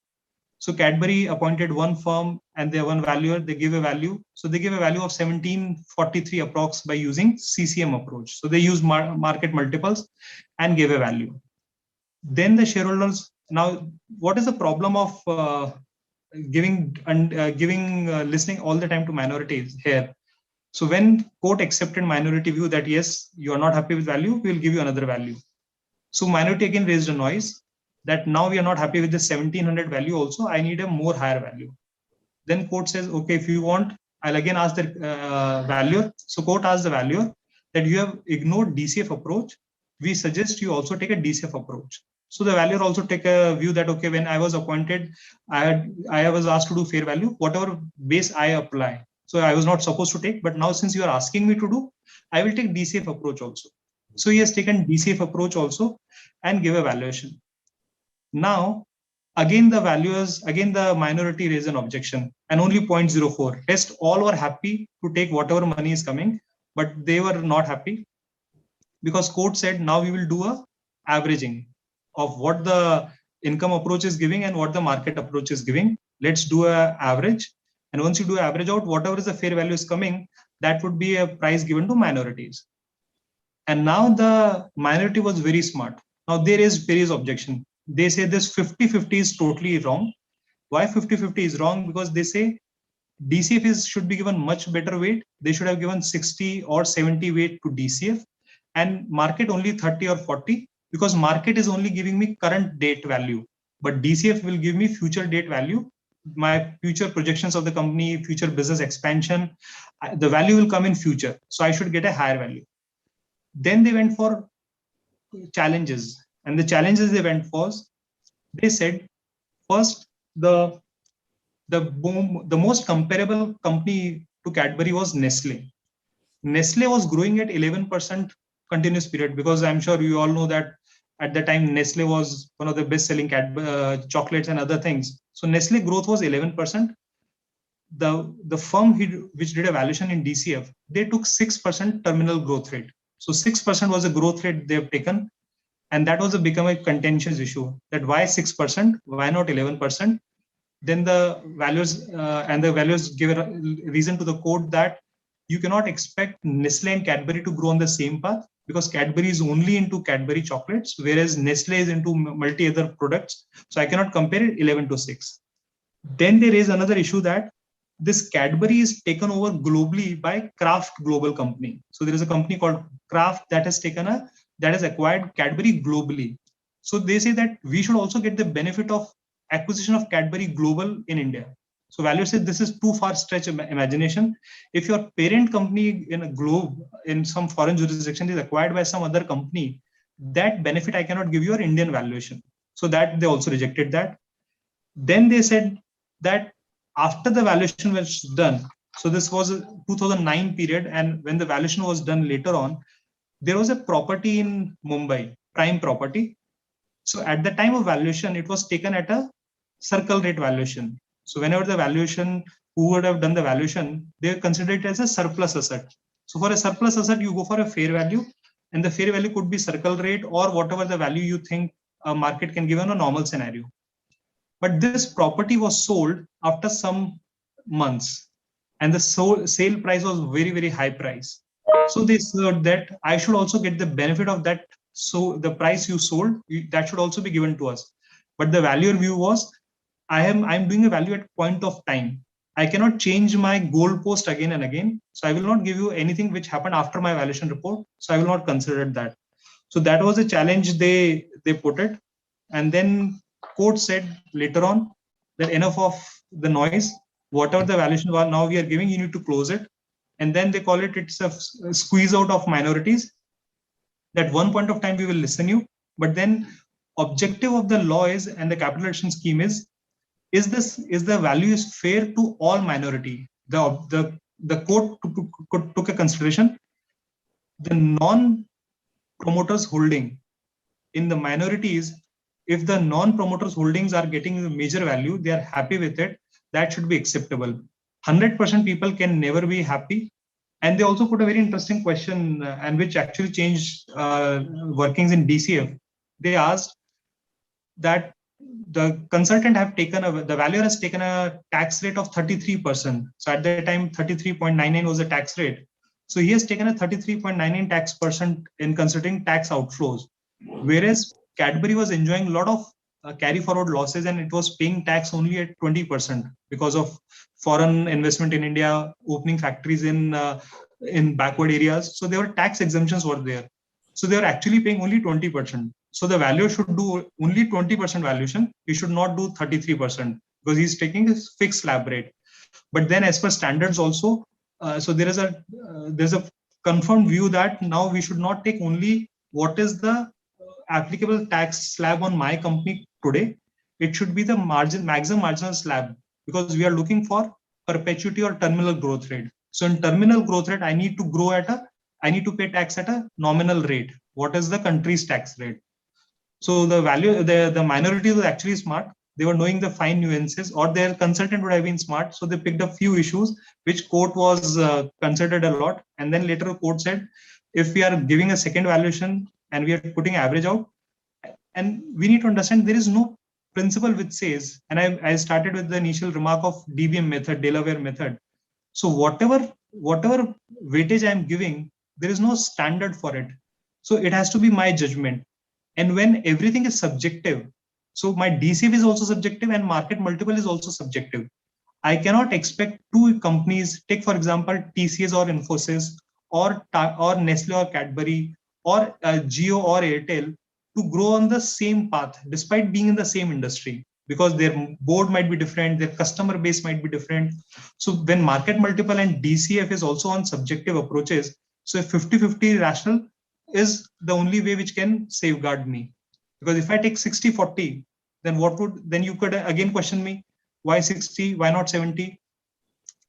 So Cadbury appointed one firm and they one valuer, they give a value. So they give a value of 1743 approx by using CCM approach. So they use market multiples and gave a value. Then the shareholders, now what is the problem of giving listening all the time to minorities here? So when court accepted minority view that yes, you are not happy with value, we will give you another value. So minority again raised a noise that now we are not happy with the 1700 value also, I need a more higher value. Then court says, okay, if you want, I'll again ask the valuer. So court asks the valuer that you have ignored DCF approach. We suggest you also take a DCF approach. So the valuer also take a view that, okay, when I was appointed, I was asked to do fair value, whatever base I apply. So I was not supposed to take, but now since you are asking me to do, I will take DCF approach also. So he has taken DCF approach also and give a valuation. Now, again, the minority raised an objection and only 0.04. Rest all were happy to take whatever money is coming, but they were not happy because court said, now we will do a averaging of what the income approach is giving and what the market approach is giving. Let's do a average. And once you do average out, whatever is the fair value is coming, that would be a price given to minorities. And now the minority was very smart. Now there is various objection. They say this 50-50 is totally wrong. Why 50-50 is wrong? Because they say DCF should be given much better weight. They should have given 60 or 70 weight to DCF and market only 30 or 40 because market is only giving me current date value. But DCF will give me future date value, my future projections of the company, future business expansion. The value will come in future. So I should get a higher value. Then they went for challenges. And the challenges they went for, they said, first, the most comparable company to Cadbury was Nestle. Nestle was growing at 11% continuous period because I'm sure you all know that at the time Nestle was one of the best selling chocolates and other things. So Nestle growth was 11%. The firm which did a valuation in DCF, they took 6% terminal growth rate. So 6% was a growth rate they have taken. And that was become a contentious issue that why 6%, why not 11%? Then the valuers give a reason to the court that you cannot expect Nestle and Cadbury to grow on the same path because Cadbury is only into Cadbury chocolates, whereas Nestle is into multi other products. So I cannot compare it 11 to 6. Then they raise another issue that this Cadbury is taken over globally by Kraft Global Company. So there is a company called Kraft that has acquired Cadbury globally. So they say that we should also get the benefit of acquisition of Cadbury Global in India. So valuer said this is too far stretch imagination. If your parent company in a globe in some foreign jurisdiction is acquired by some other company, that benefit I cannot give you an Indian valuation. So that they also rejected that. Then they said that after the valuation was done, so this was a 2009 period, and when the valuation was done later on, there was a property in Mumbai, prime property. So at the time of valuation, it was taken at a circle rate valuation. So whenever the valuation, who would have done the valuation, they consider it as a surplus asset. So for a surplus asset, you go for a fair value, and the fair value could be circle rate or whatever the value you think a market can give in a normal scenario. But this property was sold after some months, and the sale price was very, very high price. So they said that I should also get the benefit of that. So the price you sold, that should also be given to us. But the valuer view was, I'm doing a value at point of time. I cannot change my goal post again and again. So I will not give you anything which happened after my valuation report. So I will not consider that. So that was a challenge they put it. And then court said later on that enough of the noise, whatever the valuation now we are giving, you need to close it. And then they call it's a squeeze out of minorities. At one point of time, we will listen you, but then objective of the law is, and the capital action scheme is the value is fair to all minority. The court took a consideration. The non-promoters holding in the minorities, if the non-promoters holdings are getting the major value, they are happy with it, that should be acceptable. 100% people can never be happy. And they also put a very interesting question, and which actually changed workings in DCF. They asked that the consultant have taken the valuer has taken a tax rate of 33%. So at that time, 33.99 was the tax rate. So he has taken a 33.99 tax percent in considering tax outflows, whereas Cadbury was enjoying a lot of carry forward losses and it was paying tax only at 20% because of foreign investment in India, opening factories in backward areas. So there were tax exemptions were there. So they are actually paying only 20%. So the valuer should do only 20% valuation. He should not do 33% because he's taking a fixed slab rate. But then as per standards also, so there's a confirmed view that now we should not take only what is the applicable tax slab on my company today. It should be the maximum marginal slab, because we are looking for perpetuity or terminal growth rate. So in terminal growth rate, I need to pay tax at a nominal rate. What is the country's tax rate? So the minority was actually smart. They were knowing the fine nuances, or their consultant would have been smart. So they picked up few issues which court was considered a lot. And then later court said, if we are giving a second valuation and we are putting average out, and we need to understand there is no principle which says, and I started with the initial remark of DBM method, Delaware method. So whatever weightage I'm giving, there is no standard for it. So it has to be my judgment. And when everything is subjective, so my DCF is also subjective and market multiple is also subjective. I cannot expect two companies, take for example, TCS or Infosys or Nestle or Cadbury or Jio or Airtel to grow on the same path despite being in the same industry, because their board might be different, their customer base might be different. So when market multiple and DCF is also on subjective approaches, so a 50-50 rational is the only way which can safeguard me. Because if I take 60-40, then you could again question me, why 60, why not 70?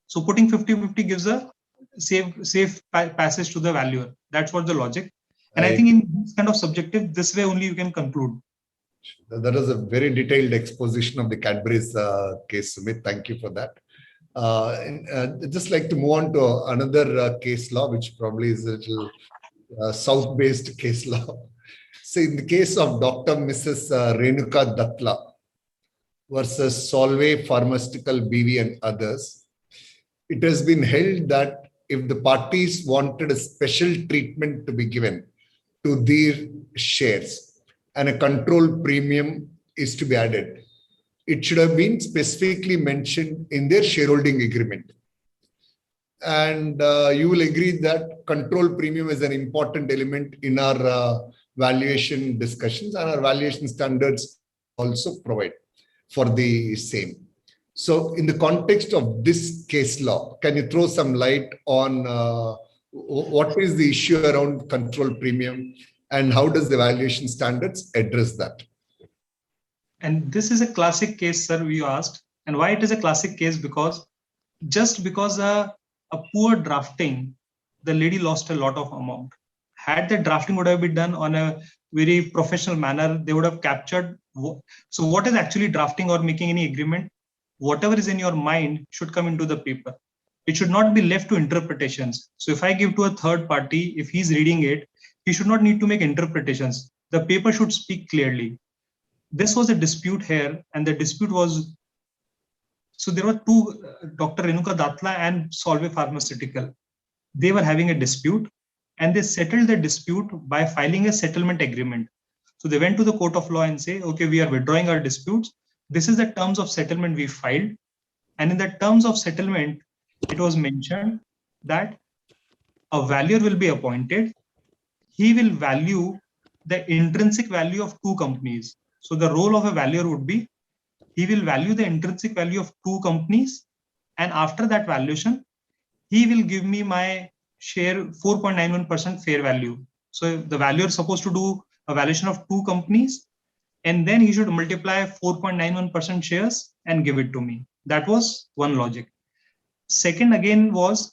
So putting 50-50 gives a safe passage to the valuer. That's what the logic. And I think in this kind of subjective, this way only you can conclude. That is a very detailed exposition of the Cadbury's case, Sumit. Thank you for that. Just like to move on to another case law, which probably is a little South-based case law. So in the case of Dr. Mrs. Renuka Dattla versus Solvay Pharmaceutical BV and others, it has been held that if the parties wanted a special treatment to be given to their shares and a control premium is to be added, it should have been specifically mentioned in their shareholding agreement. And you will agree that control premium is an important element in our valuation discussions, and our valuation standards also provide for the same. So in the context of this case law, can you throw some light on what is the issue around control premium and how does the valuation standards address that? And this is a classic case, sir, you asked. And why it is a classic case? Because just because a poor drafting, the lady lost a lot of amount. Had the drafting would have been done on a very professional manner, they would have captured. So what is actually drafting or making any agreement? Whatever is in your mind should come into the paper. It should not be left to interpretations. So if I give to a third party, if he's reading it, he should not need to make interpretations. The paper should speak clearly. This was a dispute here, and the dispute was, so there were two, Dr. Renuka Dattla and Solvay Pharmaceutical. They were having a dispute, and they settled the dispute by filing a settlement agreement. So they went to the court of law and say, okay, we are withdrawing our disputes. This is the terms of settlement we filed. And in the terms of settlement, it was mentioned that a valuer will be appointed. He will value the intrinsic value of two companies. So the role of a valuer would be, he will value the intrinsic value of two companies. And after that valuation, he will give me my share 4.91% fair value. So the valuer is supposed to do a valuation of two companies, and then he should multiply 4.91% shares and give it to me. That was one logic. Second again was,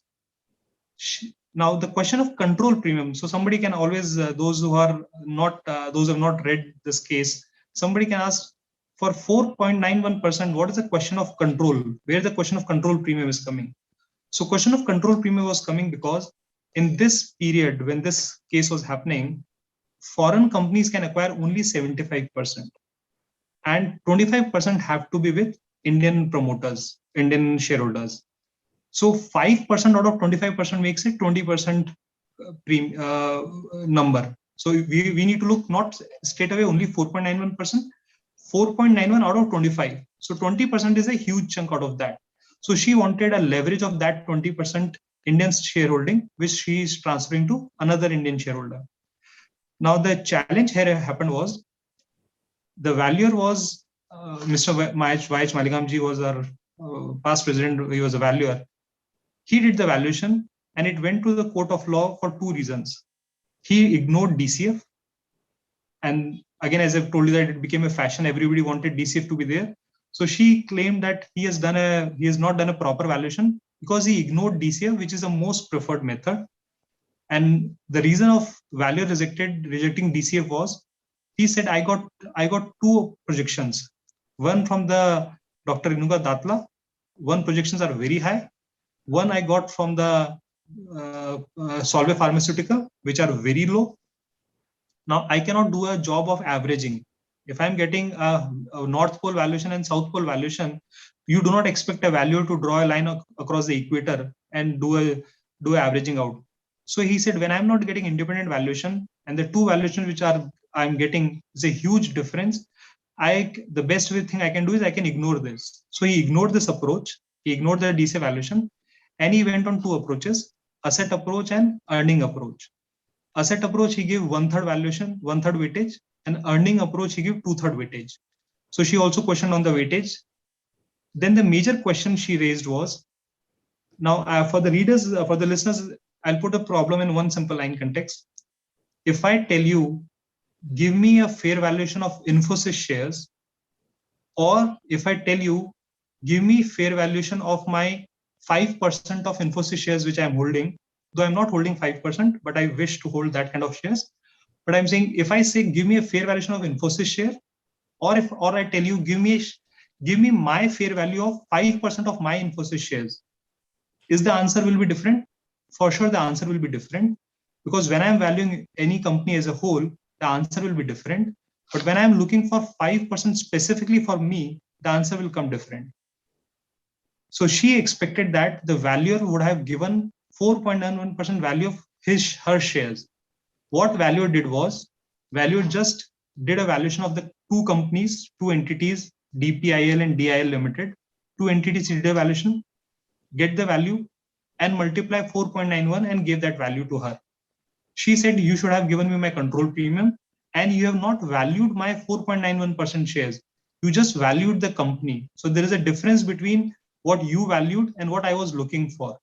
now the question of control premium. So somebody can always, those who have not read this case, somebody can ask, for 4.91%, what is the question of control? Where the question of control premium is coming? So question of control premium was coming because in this period, when this case was happening, foreign companies can acquire only 75%. and 25% have to be with Indian promoters, Indian shareholders. So 5% out of 25% makes it 20% number. So we need to look not straight away only 4.91%, 4.91 out of 25. So 20% is a huge chunk out of that. So she wanted a leverage of that 20% Indian shareholding, which she is transferring to another Indian shareholder. Now the challenge here happened was, the valuer was Mr. YH Maligamji was our past president. He was a valuer. He did the valuation and it went to the court of law for two reasons. He ignored DCF. And again, as I've told you that it became a fashion, everybody wanted DCF to be there. So she claimed that he has not done a proper valuation because he ignored DCF, which is the most preferred method. And the reason of valuer rejecting DCF was, he said, I got two projections. One from the Dr. Renuka Datla. One projections are very high. One I got from the Solvay Pharmaceutical, which are very low. Now I cannot do a job of averaging. If I'm getting a North Pole valuation and South Pole valuation, you do not expect a valuer to draw a line across the equator and do averaging out. So he said, when I'm not getting independent valuation and the two valuations which I'm getting is a huge difference, the best thing I can do is I can ignore this. So he ignored this approach. He ignored the DCF valuation and he went on two approaches, asset approach and earning approach. Asset approach, he gave 1/3 valuation, 1/3 weightage, and earning approach, he gave 2/3 weightage. So she also questioned on the weightage. Then the major question she raised was, now for the readers, for the listeners, I'll put a problem in one simple line context. If I tell you, give me a fair valuation of Infosys shares, or if I tell you, give me fair valuation of my 5% of Infosys shares which I'm holding, though I'm not holding 5%, but I wish to hold that kind of shares. But I'm saying, if I say, give me a fair valuation of Infosys share, or I tell you, give me my fair value of 5% of my Infosys shares, is the answer will be different? For sure, the answer will be different, because when I'm valuing any company as a whole, the answer will be different. But when I'm looking for 5% specifically for me, the answer will come different. So she expected that the valuer would have given 4.91% value of her shares. What valuer did was, valuer just did a valuation of the two companies, two entities, DPIL and DIL Limited. Two entities did a valuation, get the value and multiply 4.91 and gave that value to her. She said, you should have given me my control premium and you have not valued my 4.91% shares. You just valued the company. So there is a difference between what you valued and what I was looking for.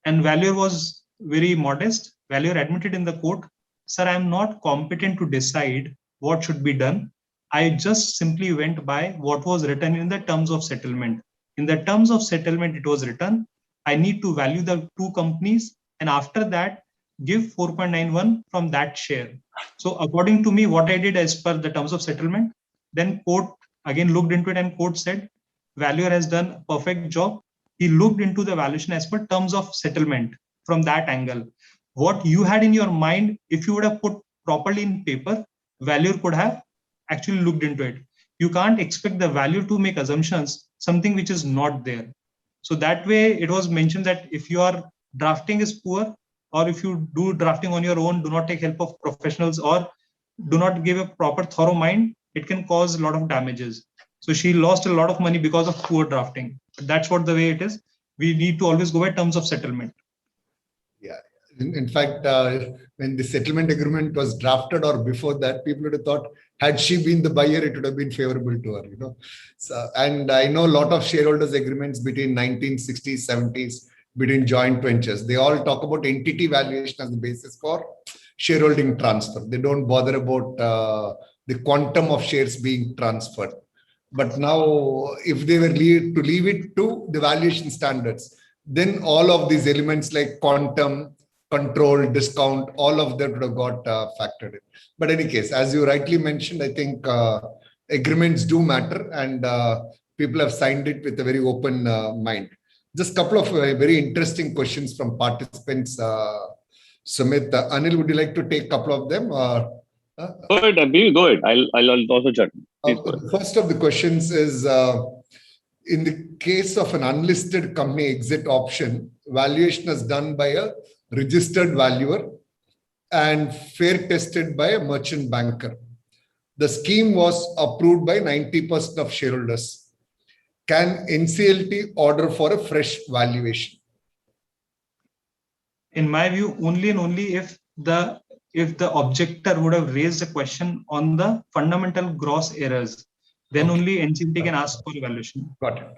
And valuer was very modest. Valuer admitted in the court, sir, I'm not competent to decide what should be done. I just simply went by what was written in the terms of settlement. In the terms of settlement, it was written, I need to value the two companies and after that, give 4.91 from that share. So according to me, what I did as per the terms of settlement, then court again looked into it and court said, valuer has done a perfect job. He looked into the valuation as per terms of settlement from that angle. What you had in your mind, if you would have put properly in paper, valuer could have actually looked into it. You can't expect the valuer to make assumptions, something which is not there. So that way it was mentioned that if your drafting is poor, or if you do drafting on your own, do not take help of professionals or do not give a proper thorough mind, it can cause a lot of damages. So she lost a lot of money because of poor drafting. But that's what the way it is. We need to always go by terms of settlement. Yeah. In fact, when the settlement agreement was drafted or before that, people would have thought, had she been the buyer, it would have been favorable to her, you know. So, and I know a lot of shareholders agreements between 1960s, 70s, between joint ventures. They all talk about entity valuation as the basis for shareholding transfer. They don't bother about the quantum of shares being transferred. But now, if they were to leave it to the valuation standards, then all of these elements like quantum, control, discount, all of that would have got factored in. But in any case, as you rightly mentioned, I think agreements do matter and people have signed it with a very open mind. Just a couple of very interesting questions from participants. Sumit, Anil, would you like to take a couple of them? Go ahead, MPV, go ahead. I'll also chat. Please go ahead. The first of the questions is, in the case of an unlisted company exit option, valuation is done by a registered valuer and fair tested by a merchant banker. The scheme was approved by 90% of shareholders. Can NCLT order for a fresh valuation? In my view, only and only if the objector would have raised a question on the fundamental gross errors, then only NCLT can ask for evaluation. Got it.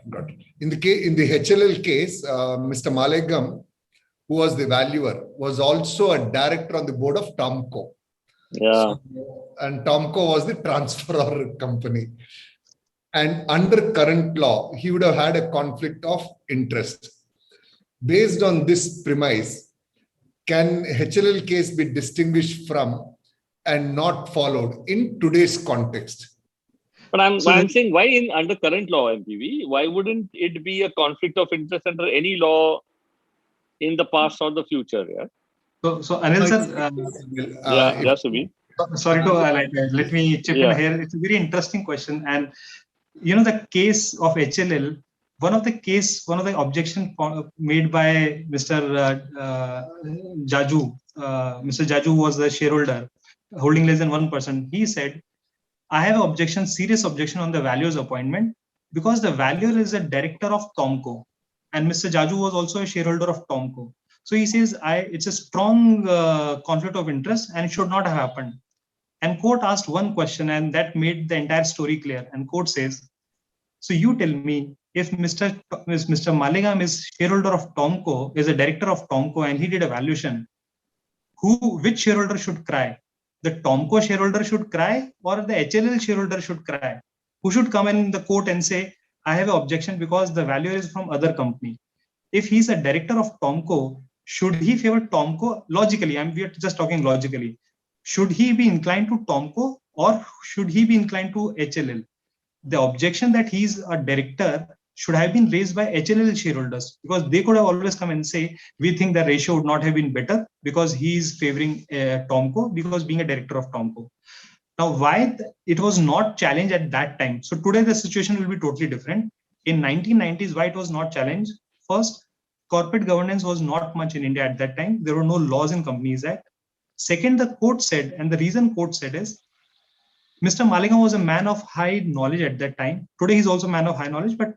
In the HLL case, Mr. Malegam, who was the valuer, was also a director on the board of Tomco. Yeah. And Tomco was the transferor company. And under current law, he would have had a conflict of interest. Based on this premise, can HLL case be distinguished from and not followed in today's context? But I'm saying, why under current law, MPV, why wouldn't it be a conflict of interest under any law in the past or the future? Yeah. So Anil sir, Subir. Sorry to let me chip in here. It's a very interesting question, and the case of HLL. One of the objection made by Mr. Jaju. Mr. Jaju was the shareholder holding less than 1%. He said, I have serious objection on the valuer's appointment because the valuer is a director of Tomco, and Mr. Jaju was also a shareholder of Tomco. So he says, it's a strong conflict of interest and it should not have happened. And court asked one question and that made the entire story clear. And court says, so you tell me, if Mr. Malegam is shareholder of Tomco, is a director of Tomco, and he did a valuation, which shareholder should cry? The Tomco shareholder should cry or the HLL shareholder should cry? Who should come in the court and say, I have an objection because the valuer is from other company? If he's a director of Tomco, should he favor Tomco? Logically, we are just talking logically. Should he be inclined to Tomco or should he be inclined to HLL? The objection that he's a director should have been raised by HLL shareholders, because they could have always come and say, we think the ratio would not have been better because he's favoring Tomco because being a director of Tomco. Now, why it was not challenged at that time? So today the situation will be totally different. In 1990s, why it was not challenged? First, corporate governance was not much in India at that time. There were no laws in Companies Act. Second, the court said, and the reason court said is, Mr. Malegam was a man of high knowledge at that time. Today, he's also a man of high knowledge, but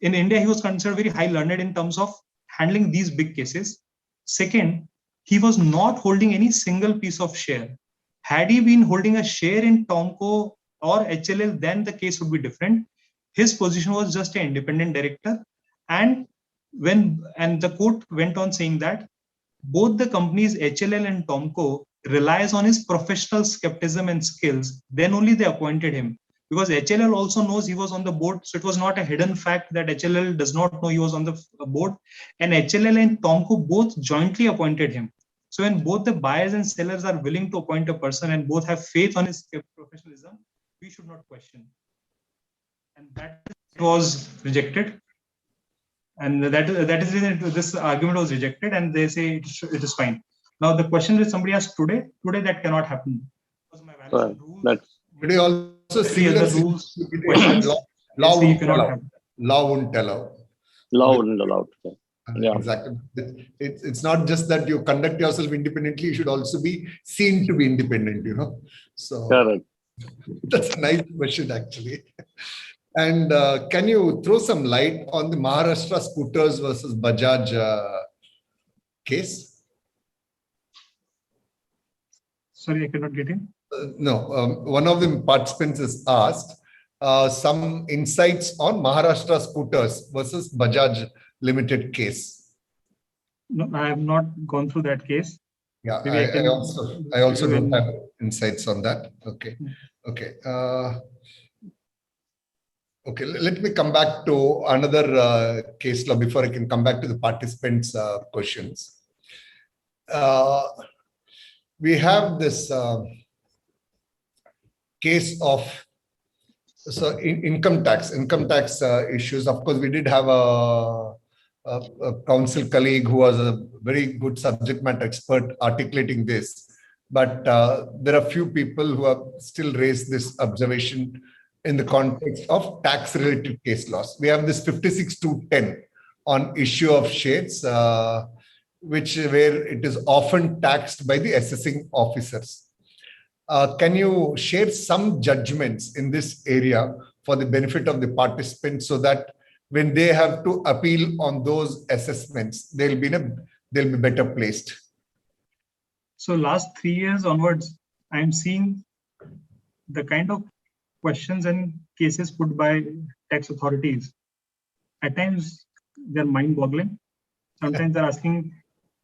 in India, he was considered very high learned in terms of handling these big cases. Second, he was not holding any single piece of share. Had he been holding a share in Tomco or HLL, then the case would be different. His position was just an independent director. And the court went on saying that both the companies HLL and Tomco relies on his professional skepticism and skills, then only they appointed him. Because HLL also knows he was on the board. So it was not a hidden fact that HLL does not know he was on the board. And HLL and Tomco both jointly appointed him. So when both the buyers and sellers are willing to appoint a person and both have faith on his professionalism, we should not question. And that was rejected. And that is the reason this argument was rejected, and they say it is fine. Now the question that somebody asked today that cannot happen. Because my valuation rules. Today also see the rules. Law won't allow. Law won't allow. Law wouldn't allow. Yeah. Exactly. It's not just that you conduct yourself independently, you should also be seen to be independent, So correct. That's a nice question, actually. And can you throw some light on the Maharashtra Scooters versus Bajaj case? Sorry, I cannot get in. No, one of the participants has asked some insights on Maharashtra Scooters versus Bajaj Limited case. No, I have not gone through that case. Yeah, I also don't have insights on that. Okay. Okay, let me come back to another case law before I can come back to the participants' questions. We have this case of income tax issues. Of course, we did have a counsel colleague who was a very good subject matter expert articulating this. but there are few people who have still raised this observation in the context of tax-related case laws. We have this 56(2)(10) on issue of shares, where it is often taxed by the assessing officers. Can you share some judgments in this area for the benefit of the participants, so that when they have to appeal on those assessments, they'll be better placed? So last 3 years onwards, I'm seeing the kind of questions and cases put by tax authorities. At times, they're mind-boggling. Sometimes they're asking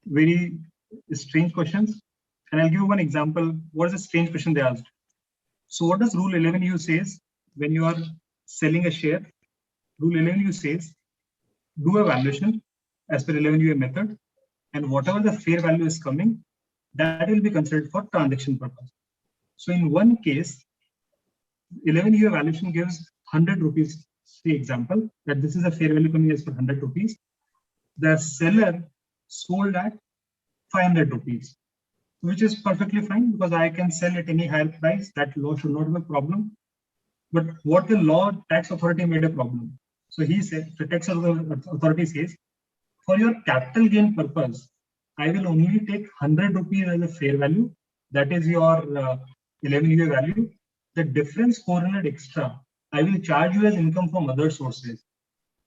very strange questions. And I'll give you one example. What is a strange question they asked? So what does Rule 11U says when you are selling a share? Rule 11U says, do a valuation as per 11UA method, and whatever the fair value is coming, that will be considered for transaction purpose. So in one case, 11UA valuation gives 100 rupees, the example, that this is a fair value coming as for 100 rupees. The seller sold at 500 rupees, which is perfectly fine because I can sell at any higher price. That law should not be a problem. But what the law tax authority made a problem. So he said, the tax authority says, for your capital gain purpose, I will only take 100 rupees as a fair value. That is your 11UA value. The difference 400 extra, I will charge you as income from other sources.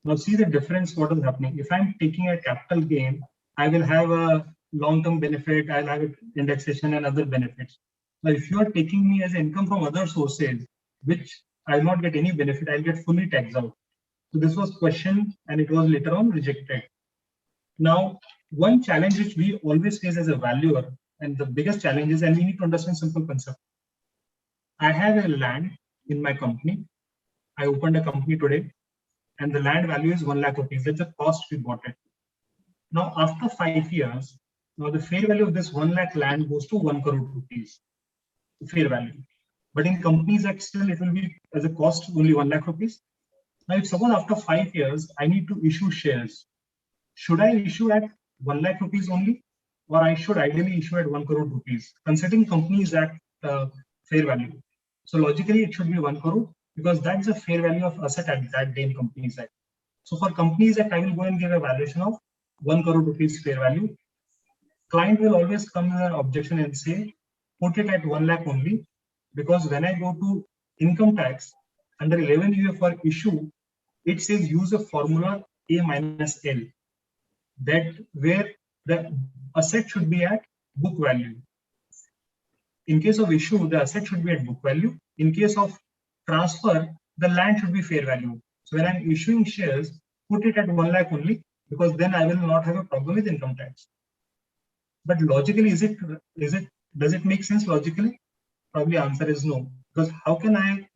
Now see the difference, what is happening. If I'm taking a capital gain, I will have a long-term benefit, I'll have indexation and other benefits. Now if you are taking me as income from other sources, which I will not get any benefit, I'll get fully taxed out. So this was questioned and it was later on rejected. Now, one challenge which we always face as a valuer, and the biggest challenge is, and we need to understand simple concept. I have a land in my company. I opened a company today and the land value is 1 lakh rupees. That's the cost we bought it. Now, after 5 years, now the fair value of this 1 lakh land goes to 1 crore rupees, the fair value. But in Companies Act, still it will be as a cost only 1 lakh rupees. Now, if suppose after 5 years, I need to issue shares, should I issue at 1 lakh rupees only, or I should ideally issue at 1 crore rupees, considering Companies Act fair value? So logically, it should be 1 crore because that's the fair value of asset at that day in Companies Act. So for Companies Act, I will go and give a valuation of 1 crore rupees fair value. Client will always come with an objection and say, put it at 1 lakh only, because when I go to income tax under 11UA for issue, it says use a formula A minus L, that where the asset should be at book value. In case of issue, the asset should be at book value. In case of transfer, the land should be fair value. So when I'm issuing shares, put it at 1 lakh only, because then I will not have a problem with income tax. But logically, does it make sense logically? Probably answer is no. Because how can I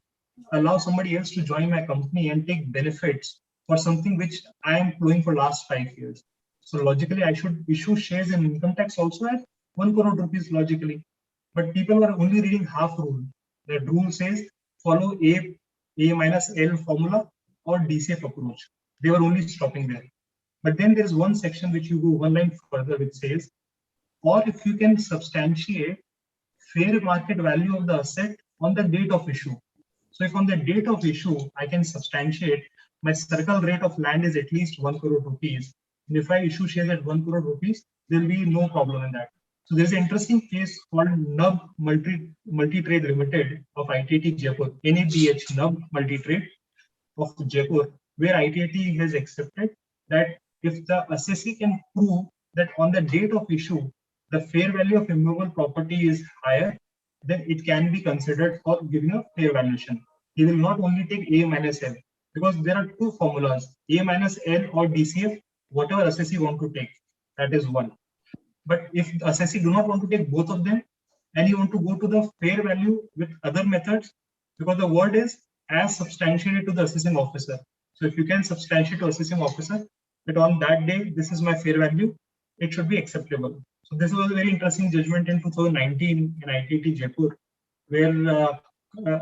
allow somebody else to join my company and take benefits for something which I am doing for last 5 years? So logically, I should issue shares in income tax also at 1 crore rupees logically. But people are only reading half rule. The rule says follow A minus L formula or DCF approach. They were only stopping there. But then there's one section which you go one line further, which says, or if you can substantiate fair market value of the asset on the date of issue. So if on the date of issue, I can substantiate my circle rate of land is at least 1 crore rupees. And if I issue shares at 1 crore rupees, there will be no problem in that. So there's an interesting case called NUB Multi-Trade Limited of ITT Jaipur, NABH NUB Multi-Trade of Jaipur, where ITT has accepted that if the assessee can prove that on the date of issue, the fair value of immovable property is higher, then it can be considered for giving a fair valuation. He will not only take A minus L, because there are two formulas, A minus L or DCF, whatever assessee want to take, that is one. But if the assessee do not want to take both of them, and you want to go to the fair value with other methods, because the word is as substantiated to the assessing officer. So if you can substantiate to assessing officer that on that day, this is my fair value, it should be acceptable. So this was a very interesting judgment in 2019 in ITT Jaipur, where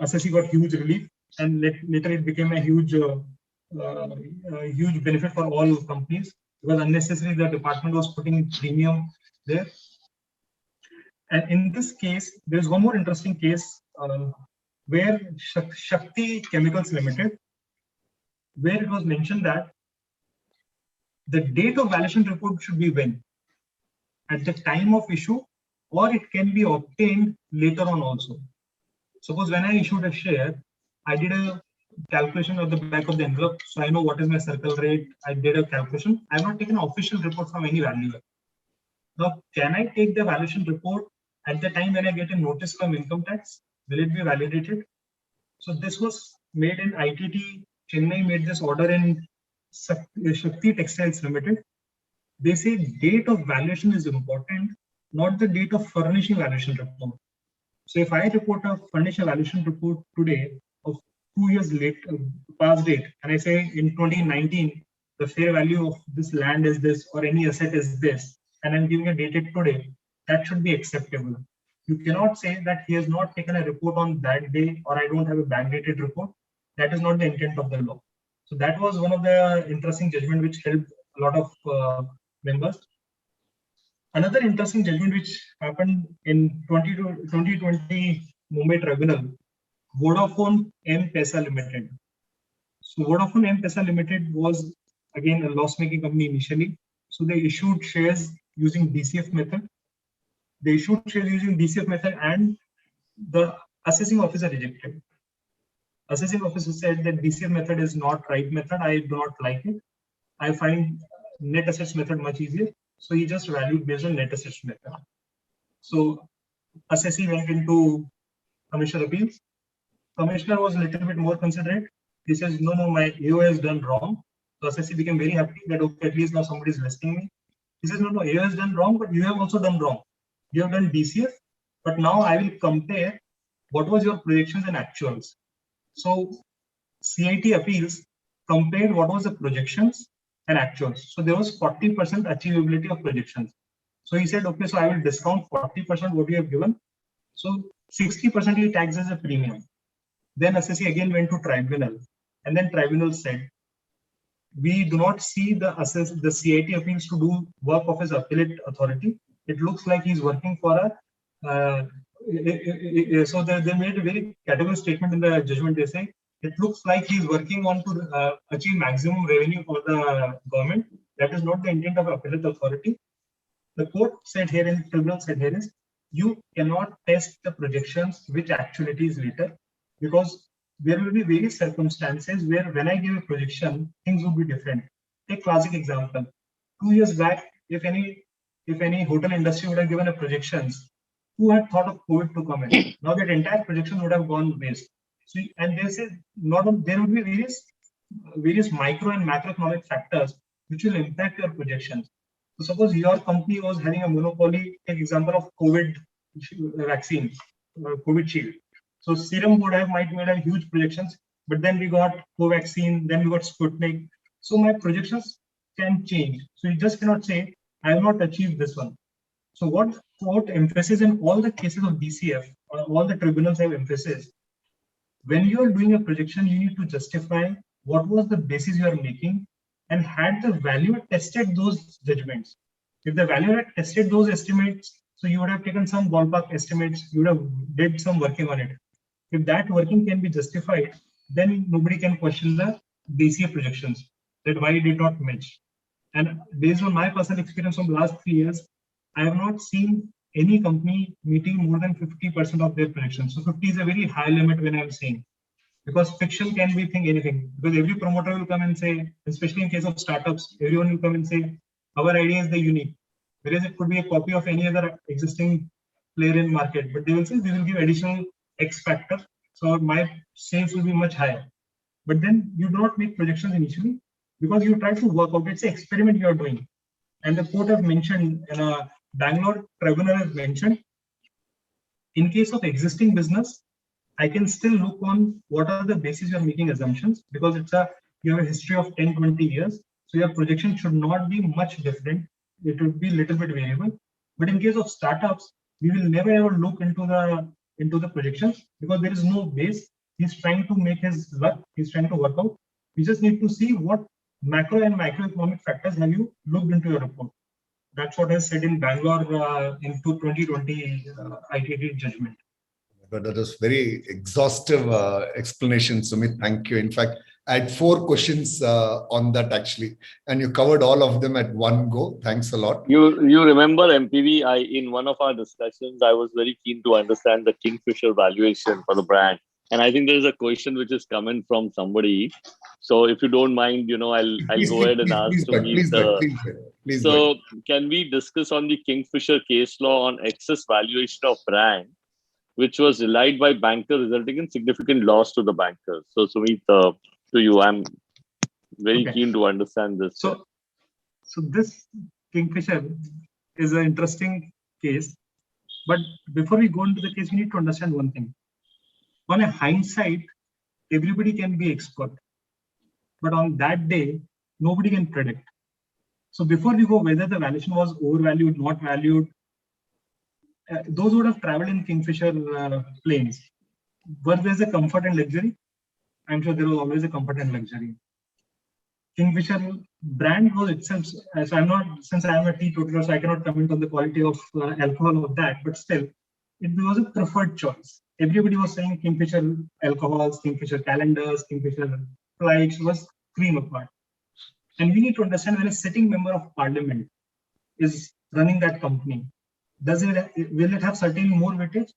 assessee got huge relief, and later it became a huge benefit for all companies, because unnecessarily the department was putting premium there. And in this case, there's one more interesting case where Shakti Chemicals Limited, where it was mentioned that the date of valuation report should be when? At the time of issue, or it can be obtained later on also. Suppose when I issued a share, I did a calculation at the back of the envelope, so I know what is my circle rate. I did a calculation. I have not taken an official report from any valuer. Now, can I take the valuation report at the time when I get a notice from income tax? Will it be validated? So this was made in ITT. Chennai made this order in Shakti Textiles Limited. They say date of valuation is important, not the date of furnishing valuation report. So if I furnish a valuation report today of 2 years late, past date, and I say in 2019, the fair value of this land is this, or any asset is this, and I'm giving a dated today, that should be acceptable. You cannot say that he has not taken a report on that day, or I don't have a backdated report. That is not the intent of the law. So that was one of the interesting judgment which helped a lot of members. Another interesting judgment which happened in 2020 Mumbai Tribunal, Vodafone M-Pesa Limited. So Vodafone M-Pesa Limited was again a loss-making company initially. So they issued shares using DCF method. They issued shares using DCF method, and the assessing officer rejected. Assessing officer said that DCF method is not right method. I do not like it. I find net assets method much easier. So he just valued based on net assets method. So assessee went into Commissioner Appeals. Commissioner was a little bit more considerate. He says, no, my AO has done wrong. So assessee became very happy that, okay, at least now somebody is listening me. He says, no, AO has done wrong, but you have also done wrong. You have done DCF, but now I will compare what was your projections and actuals. So CIT Appeals compared what was the projections and actuals. So there was 40% achievability of projections. So he said, okay, so I will discount 40% what you have given. So 60% he tags as a premium. Then assessee again went to tribunal, and then tribunal said, we do not see the CIT Appeals to do work of his appellate authority. It looks like he's working for a, so they made a very categorical statement in the judgment. They say, it looks like he's working on to achieve maximum revenue for the government. That is not the intent of appellate authority. The court said here, and tribunal said here is, you cannot test the projections which actuality is later, because there will be various circumstances where when I give a projection, things would be different. Take classic example. 2 years back, if any hotel industry would have given a projections, who had thought of COVID to come in? Now that entire projection would have gone waste. So, and they say there would be various micro and macroeconomic factors which will impact your projections. So suppose your company was having a monopoly, take example of COVID vaccine, COVID shield. So Serum would have might made a huge projections, but then we got Covaxin, then we got Sputnik. So my projections can change. So you just cannot say, I have not achieved this one. So what court emphasis in all the cases of DCF, or all the tribunals have emphasis, when you are doing a projection, you need to justify what was the basis you are making, and had the valuer tested those judgments. If the valuer had tested those estimates, so you would have taken some ballpark estimates, you would have did some working on it. If that working can be justified, then nobody can question the DCF projections, that why it did not match. And based on my personal experience from the last 3 years, I have not seen any company meeting more than 50% of their projections. So 50 is a very high limit when I'm saying, because fiction can be anything. Because every promoter will come and say, especially in case of startups, everyone will come and say, our idea is the unique. Whereas it could be a copy of any other existing player in market, but they will say, we will give additional X factor. So my sales will be much higher. But then you do not make projections initially, because you try to work out, it's an experiment you are doing. And the court has mentioned, Bangalore tribunal has mentioned, in case of existing business, I can still look on what are the basis you are making assumptions, because you have a history of 10, 20 years. So your projection should not be much different. It would be a little bit variable. But in case of startups, we will never ever look into the projections, because there is no base. He's trying to make his luck. He's trying to work out. We just need to see what macro and microeconomic factors have you looked into your report. That's what I said in Bangalore in 2020 ITT judgment. But that was very exhaustive explanation, Sumit. Thank you. In fact, I had 4 questions on that actually, and you covered all of them at one go. Thanks a lot. You remember MPV? In one of our discussions, I was very keen to understand the Kingfisher valuation for the brand, and I think there is a question which is coming from somebody. So if you don't mind, I'll go ahead and ask to meet Please. So can we discuss on the Kingfisher case law on excess valuation of brand, which was relied by banker, resulting in significant loss to the bankers? So Sumit, to you, I'm very keen to understand this. So this Kingfisher is an interesting case, but before we go into the case, we need to understand one thing. On a hindsight, everybody can be expert, but on that day, nobody can predict. So before we go, whether the valuation was overvalued, not valued, those would have traveled in Kingfisher planes. Was there a comfort and luxury? I'm sure there was always a comfort and luxury. Kingfisher brand was itself, so since I am a teetotaler, so I cannot comment on the quality of alcohol of that, but still, it was a preferred choice. Everybody was saying Kingfisher alcohols, Kingfisher calendars, Kingfisher flights was cream apart. And we need to understand, when a sitting member of parliament is running that company, will it have certainly more weightage?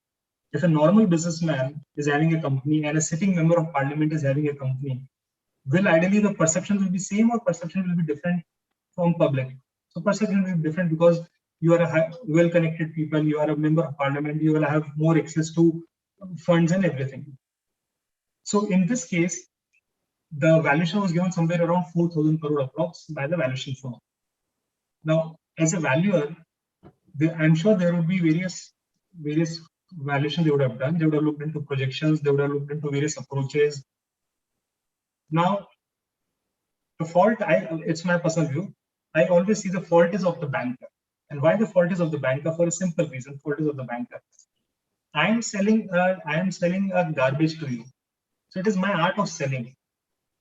If a normal businessman is having a company and a sitting member of parliament is having a company, will ideally the perception will be same or perception will be different from public? So perception will be different because you are a well-connected people, you are a member of parliament, you will have more access to funds and everything. So in this case, the valuation was given somewhere around 4,000 crore approx by the valuation firm. Now, as a valuer, I'm sure there would be various valuations they would have done. They would have looked into projections, they would have looked into various approaches. Now, the fault, it's my personal view, I always see the fault is of the banker. And why the fault is of the banker? For a simple reason, fault is of the banker. I am selling a garbage to you. So it is my art of selling.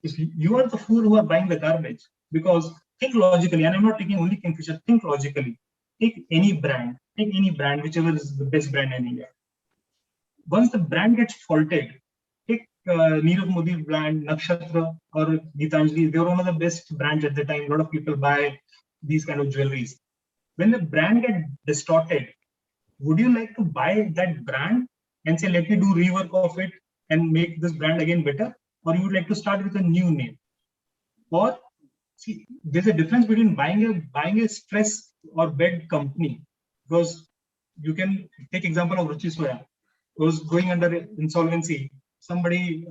If you are the fool who are buying the garbage, because think logically, and I'm not taking only Kingfisher, think logically. Take any brand, whichever is the best brand in India. Once the brand gets faulted, take Nirav Modi brand, Nakshatra or Gitanjali, they were one of the best brands at the time. A lot of people buy these kind of jewelries. When the brand gets distorted, would you like to buy that brand and say, let me do rework of it and make this brand again better? Or you would like to start with a new name? Or see, there's a difference between buying a stress or bed company, because you can take example of Ruchi Soya, was going under insolvency. Somebody,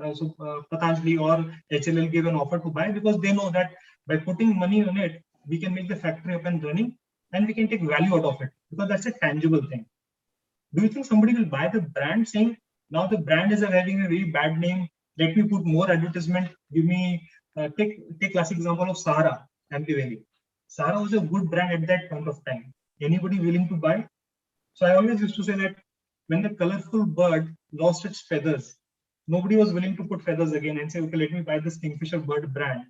Patanjali or HLL gave an offer to buy because they know that by putting money on it, we can make the factory up and running and we can take value out of it, because that's a tangible thing. Do you think somebody will buy the brand saying, now the brand is having a very bad name, let me put more advertisement, give me, take classic example of Sahara, MP Valley. Sahara was a good brand at that point of time. Anybody willing to buy? So I always used to say that when the colorful bird lost its feathers, nobody was willing to put feathers again and say, okay, let me buy this Kingfisher bird brand.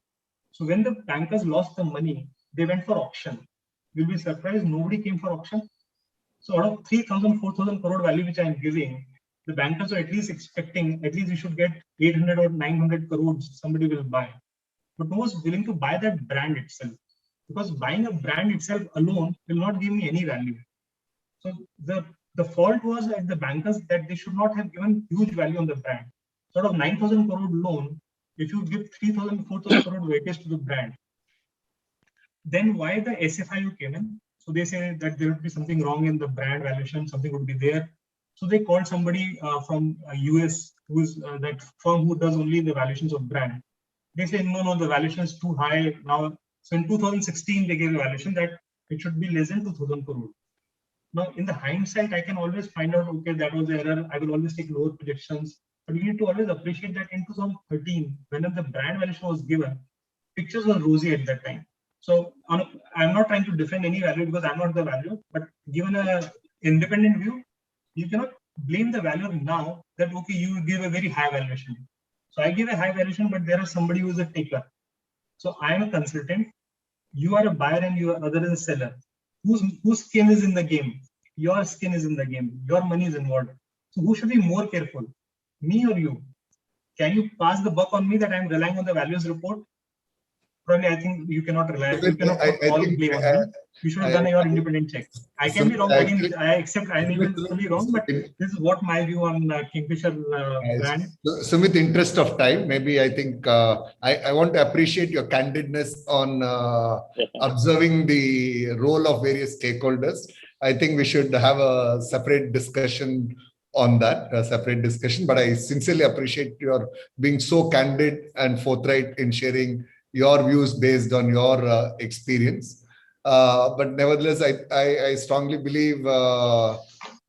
So when the bankers lost the money, they went for auction. You'll be surprised, nobody came for auction. So out of 3,000, 4,000 crore value which I am giving, the bankers are at least expecting, at least we should get 800 or 900 crores somebody will buy. But no one was willing to buy that brand itself, because buying a brand itself alone will not give me any value. So the fault was at the bankers that they should not have given huge value on the brand. Sort of 9,000 crore loan, if you give 3,000, 4,000 crore weightage to the brand, then why the SFIU came in? So they say that there would be something wrong in the brand valuation, something would be there. So they called somebody from US, who's that firm who does only the valuations of brand. They say, no, the valuation is too high now. So in 2016, they gave a valuation that it should be less than 2,000 crore. Now, in the hindsight, I can always find out, okay, that was the error. I will always take lower projections. But we need to always appreciate that in 2013, when the brand valuation was given, pictures were rosy at that time. So I'm not trying to defend any value because I'm not the valuer, but given an independent view, you cannot blame the valuer now that, okay, you give a very high valuation. So I give a high valuation, but there is somebody who is a taker. So I am a consultant, you are a buyer and you are other is a seller. whose skin is in the game? Your skin is in the game. Your money is involved. So who should be more careful, me or you? Can you pass the buck on me that I'm relying on the values report? Probably, I think you cannot rely. You cannot put all the blame on me. You should have done your independent check. I can be wrong again. I accept I may be fully wrong, but this is what my view on Kingfisher brand. So, with interest of time, maybe I think I want to appreciate your candidness on observing the role of various stakeholders. I think we should have a separate discussion on that, but I sincerely appreciate your being so candid and forthright in sharing your views based on your experience. But nevertheless, I strongly believe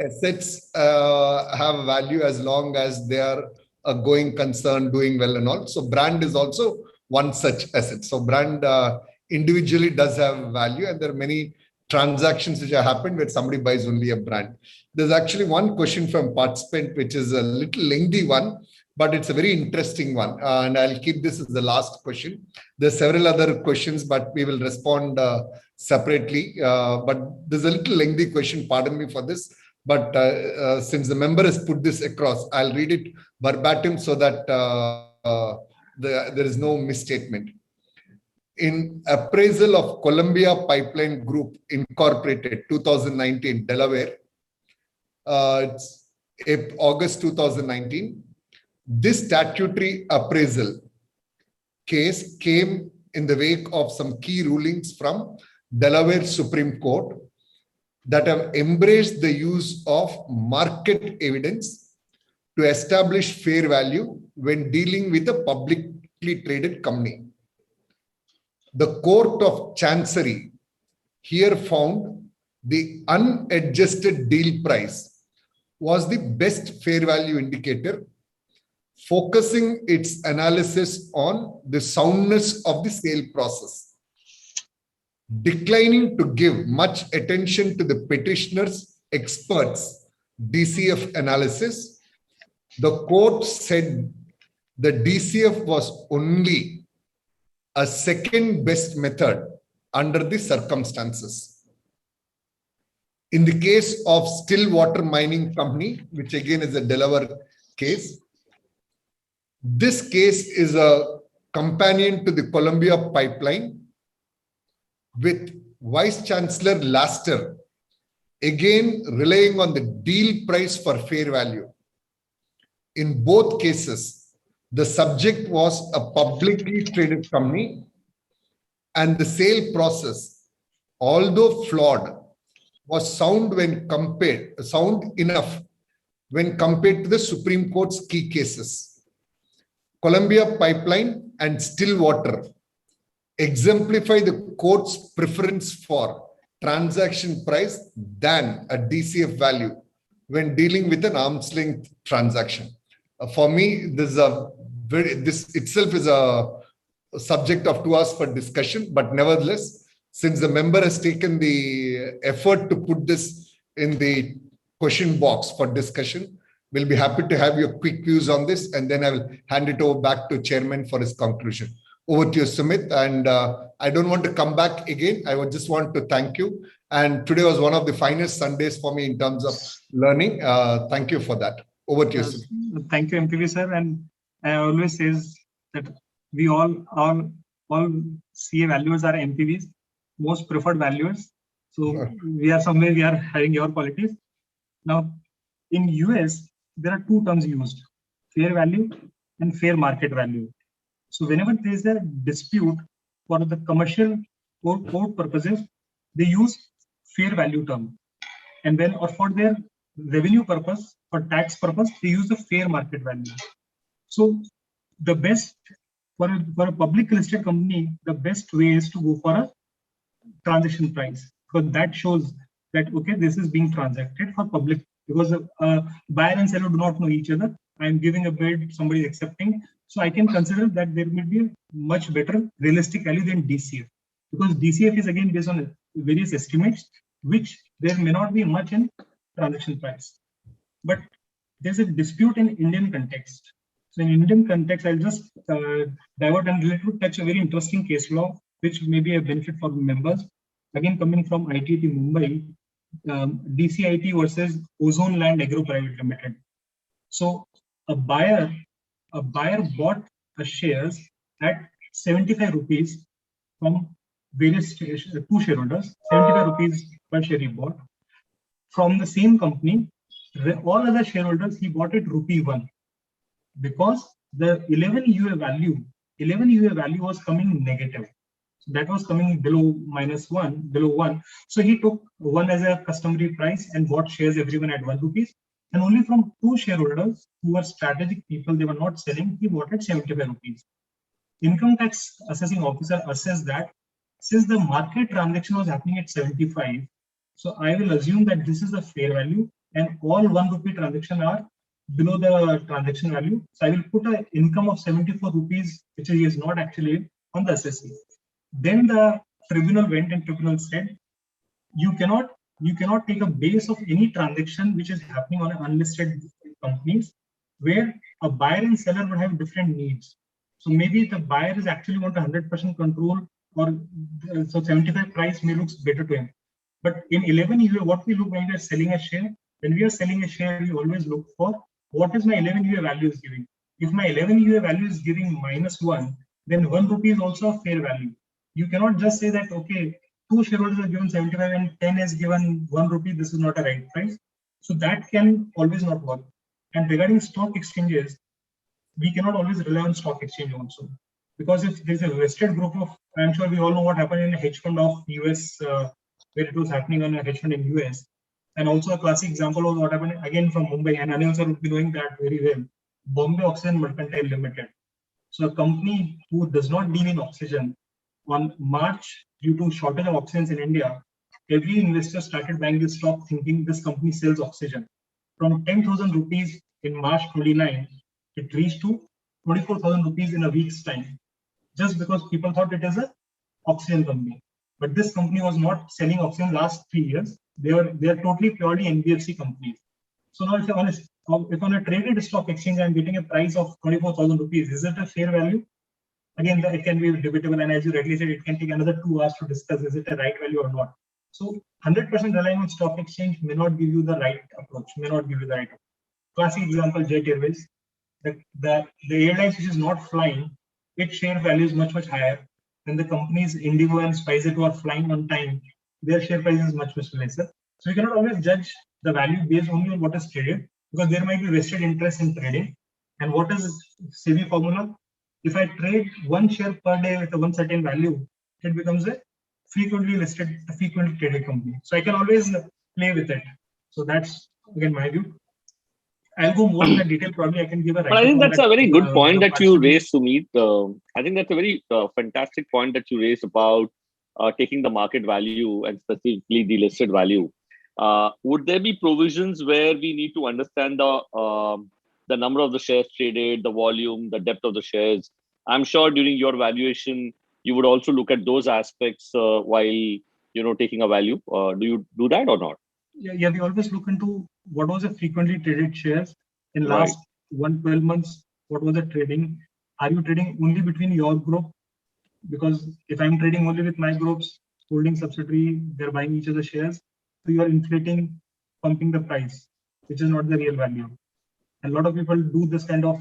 assets have value as long as they are a going concern, doing well and all. So brand is also one such asset. So brand individually does have value, and there are many transactions which have happened where somebody buys only a brand. There's actually one question from participant, which is a little lengthy one, but it's a very interesting one. And I'll keep this as the last question. There's several other questions, but we will respond separately. But there's a little lengthy question, pardon me for this. But since the member has put this across, I'll read it verbatim so that there is no misstatement. In appraisal of Columbia Pipeline Group Incorporated, 2019, Delaware, it's August 2019, this statutory appraisal case came in the wake of some key rulings from Delaware Supreme Court that have embraced the use of market evidence to establish fair value when dealing with a publicly traded company. The Court of Chancery here found the unadjusted deal price was the best fair value indicator, focusing its analysis on the soundness of the sale process. Declining to give much attention to the petitioner's experts' DCF analysis, the court said the DCF was only a second best method under the circumstances. In the case of Stillwater Mining Company, which again is a Delaware case, this case is a companion to the Columbia Pipeline, with Vice Chancellor Laster again relying on the deal price for fair value. In both cases, the subject was a publicly traded company, and the sale process, although flawed, was sound enough when compared to the Supreme Court's key cases. Columbia Pipeline and Stillwater exemplify the court's preference for transaction price than a DCF value when dealing with an arm's length transaction. For me, this itself is a subject of 2 hours for discussion, but nevertheless, since the member has taken the effort to put this in the question box for discussion, we'll be happy to have your quick views on this, and then I will hand it over back to Chairman for his conclusion. Over to you, Sumit. And I don't want to come back again. I would just want to thank you. And today was one of the finest Sundays for me in terms of learning. Thank you for that. Over to you, Sumit. Thank you, MPV sir. And I always says that we all CA valuers are MPVs, most preferred valuers. So we are somewhere we are having your qualities. Now, in US, there are 2 terms used: fair value and fair market value. So whenever there is a dispute for the commercial court purposes, they use fair value term. And when, or for their revenue purpose, for tax purpose, they use the fair market value. So the best for a public listed company, the best way is to go for a transaction price, because that shows that, okay, this is being transacted for public, because buyer and seller do not know each other. I'm giving a bid, somebody is accepting. So I can consider that there will be a much better realistic value than DCF, because DCF is again based on various estimates, which there may not be much in transaction price. But there's a dispute in Indian context. So in Indian context, I'll just divert and touch a very interesting case law, which may be a benefit for members. again coming from ITT Mumbai, DCIT versus Ozone Land Agro Private Limited. So a buyer bought the shares at 75 rupees from various two shareholders, 75 rupees per share he bought. From the same company, all other shareholders, he bought it rupee 1 because the 11 UA value was coming negative. So that was coming below -1, below 1. So he took 1 as a customary price and bought shares everyone at 1 rupees. And only from two shareholders who were strategic people, they were not selling, he bought at 75 rupees. Income tax assessing officer assessed that since the market transaction was happening at 75, so I will assume that this is the fair value and all 1 rupee transaction are below the transaction value. So I will put an income of 74 rupees, which he is not actually on the assessee. Then the tribunal went and tribunal said, you cannot take a base of any transaction which is happening on unlisted companies where a buyer and seller would have different needs. So maybe the buyer is actually want 100% control, or so 75 price may looks better to him. But in 11 UA, what we look when we are selling a share, when we are selling a share, we always look for what is my 11 UA value is giving. If my 11 UA value is giving -1, then 1 rupee is also a fair value. You cannot just say that, okay, two shareholders are given 75 and 10 is given 1 rupee, this is not a right price. So that can always not work. And regarding stock exchanges, we cannot always rely on stock exchange also. Because if there's a vested group of, I'm sure we all know what happened in a hedge fund of US, where it was happening on a hedge fund in US. And also a classic example of what happened again from Mumbai, and Anil sir would be knowing that very well, Bombay Oxygen Mercantile Limited. So a company who does not deal in oxygen, on March, due to shortage of oxygen in India, every investor started buying this stock thinking this company sells oxygen. From 10,000 rupees in March 29, it reached to 24,000 rupees in a week's time, just because people thought it is a oxygen company. But this company was not selling oxygen last 3 years. They are totally purely NBFC companies. So now if on a traded stock exchange, I'm getting a price of 24,000 rupees, is it a fair value? Again, it can be debatable, and as you rightly said, it can take another 2 hours to discuss is it a right value or not. So 100% relying on stock exchange may not give you the right approach, may not give you the right approach. Classic example, Jet Airways. The airlines which is not flying, its share value is much higher than the companies Indigo and SpiceJet who are flying on time. Their share price is much lesser. So you cannot always judge the value based only on what is traded, because there might be vested interest in trading. And what is SEBI formula? If I trade one share per day with a one certain value, it becomes a frequently listed, frequently traded company. So I can always play with it. So that's again my view. I'll go more in the detail. Probably I can give a. But I think that's a very good point that you raised, Sumit. I think that's a very fantastic point that you raised about taking the market value and specifically the listed value. Would there be provisions where we need to understand the number of the shares traded, the volume, the depth of the shares? I'm sure during your valuation, you would also look at those aspects while taking a value. Do you do that or not? Yeah, we always look into what was the frequently traded shares in last 12 months. What was the trading? Are you trading only between your group? Because if I'm trading only with my groups, holding subsidiary, they're buying each other's shares. So you are inflating, pumping the price, which is not the real value. And a lot of people do this kind of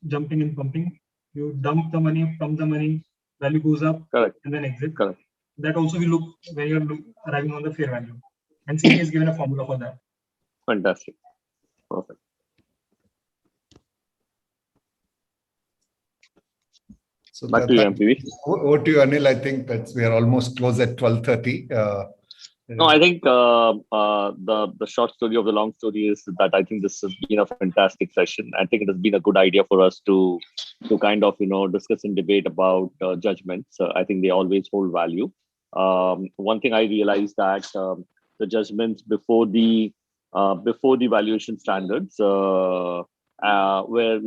jumping and pumping. You dump the money, pump the money, value goes up, correct, and then exit. Correct. That also we look when you're arriving on the fair value. And CA is given a formula for that. Fantastic. Perfect. So back to you, MPV. Over to you, Anil. I think we are almost close at 12:30. No, I think the short story of the long story is that I think this has been a fantastic session. I think it has been a good idea for us to kind of discuss and debate about judgments. I think they always hold value. One thing I realized that the judgments before the valuation standards were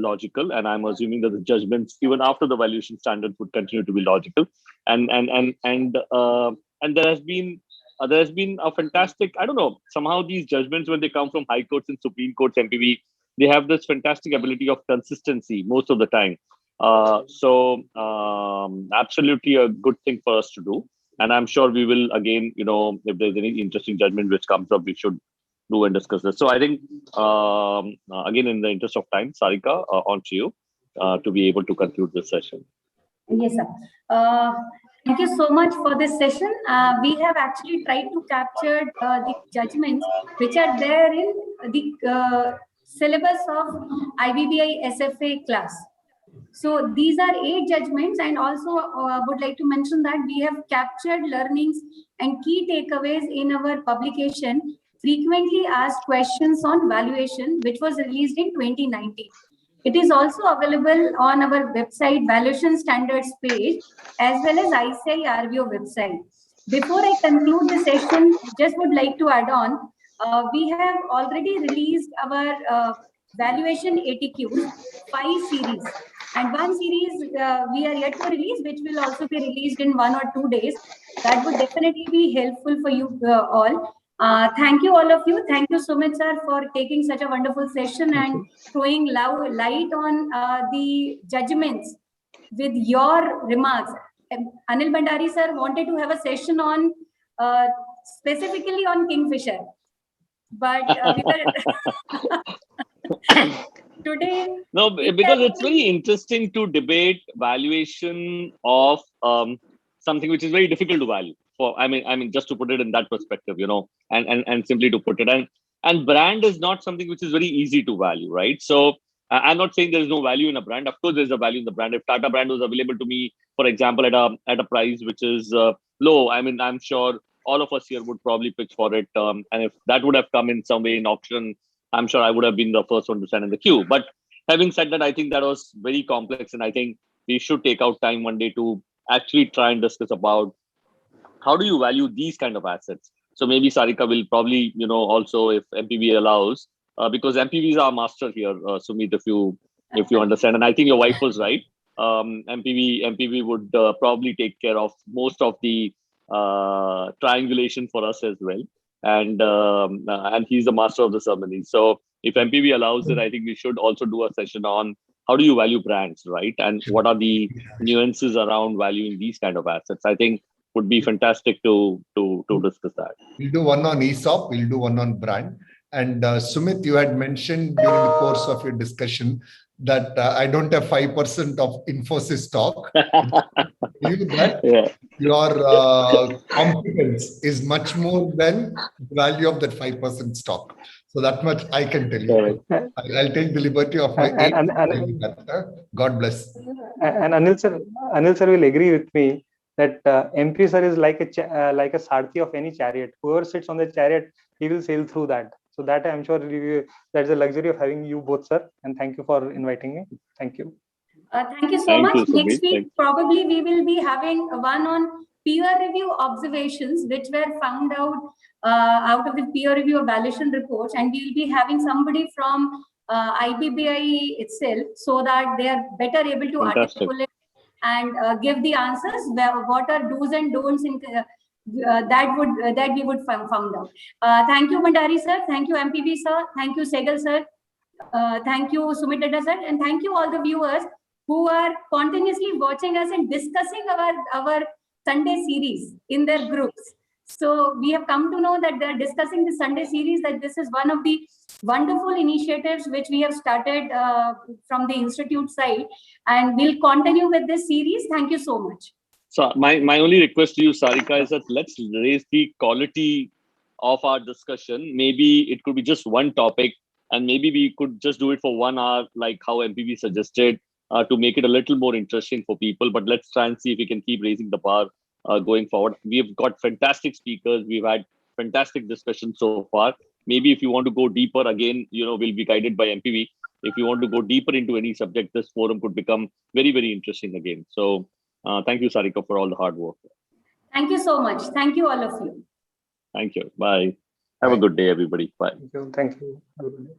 logical, and I'm assuming that the judgments even after the valuation standards would continue to be logical. And there has been a fantastic, I don't know, somehow these judgments, when they come from high courts and Supreme Courts, MPV, they have this fantastic ability of consistency most of the time. So absolutely a good thing for us to do. And I'm sure we will again, if there's any interesting judgment which comes up, we should do and discuss this. So I think, again, in the interest of time, Sarika, on to you to be able to conclude this session. Yes, sir. Thank you so much for this session. We have actually tried to capture the judgments which are there in the syllabus of IBBI SFA class. So these are 8 judgments, and also would like to mention that we have captured learnings and key takeaways in our publication, Frequently Asked Questions on Valuation, which was released in 2019. It is also available on our website, Valuation Standards page, as well as ICAI RVO website. Before I conclude the session, just would like to add on, we have already released our valuation ATQs 5 series. And one series we are yet to release, which will also be released in 1 or 2 days. That would definitely be helpful for you all. Thank you, all of you. Thank you, Sumit sir, for taking such a wonderful session and throwing light on the judgments with your remarks. Anil Bhandari sir wanted to have a session on specifically on Kingfisher, but today. No, because it's very interesting to debate valuation of something which is very difficult to value. I mean, just to put it in that perspective, and simply to put it, and brand is not something which is very easy to value, right? So I'm not saying there is no value in a brand. Of course, there's a value in the brand. If Tata brand was available to me, for example, at a price which is low, I mean, I'm sure all of us here would probably pitch for it. And if that would have come in some way in auction, I'm sure I would have been the first one to stand in the queue. But having said that, I think that was very complex, and I think we should take out time one day to actually try and discuss about how do you value these kind of assets. So maybe Sarika will probably, also, if MPV allows, because MPV is our master here, Sumit, if you understand. And I think your wife was right. MPV would probably take care of most of the triangulation for us as well. And he's the master of the ceremony. So if MPV allows it, I think we should also do a session on how do you value brands, right? And what are the nuances around valuing these kind of assets? I think would be fantastic to discuss that. We'll do one on ESOP, we'll do one on brand. And Sumit, you had mentioned during the course of your discussion that I don't have 5% of Infosys stock. Your competence is much more than the value of that 5% stock. So that much I can tell you. I'll take the liberty of my God bless. And Anil sir will agree with me that MP sir is like a sarthi of any chariot. Whoever sits on the chariot, he will sail through that. So that I'm sure that's the luxury of having you both, sir. And thank you for inviting me. Thank you. Thank you so much. Next week, probably we will be having one on peer review observations, which were found out of the peer review valuation reports. And we will be having somebody from IBBI itself, so that they are better able to articulate and give the answers. What are do's and don'ts in that we would found out. Thank you, Bhandari sir. Thank you, MPV sir. Thank you, Sehgal sir. Thank you, Sumit Dada sir. And thank you all the viewers who are continuously watching us and discussing our Sunday series in their groups. So we have come to know that they're discussing the Sunday series, that this is one of the wonderful initiatives which we have started from the Institute side, and we'll continue with this series. Thank you so much. So my only request to you, Sarika, is that let's raise the quality of our discussion. Maybe it could be just one topic, and maybe we could just do it for 1 hour, like how MPV suggested, to make it a little more interesting for people. But let's try and see if we can keep raising the bar going forward. We've got fantastic speakers. We've had fantastic discussions so far. Maybe if you want to go deeper, again, we'll be guided by MPV. If you want to go deeper into any subject, this forum could become very, very interesting again. So thank you, Sarika, for all the hard work. Thank you so much. Thank you, all of you. Thank you. Bye. Have a good day, everybody. Bye. Thank you. Have a good day.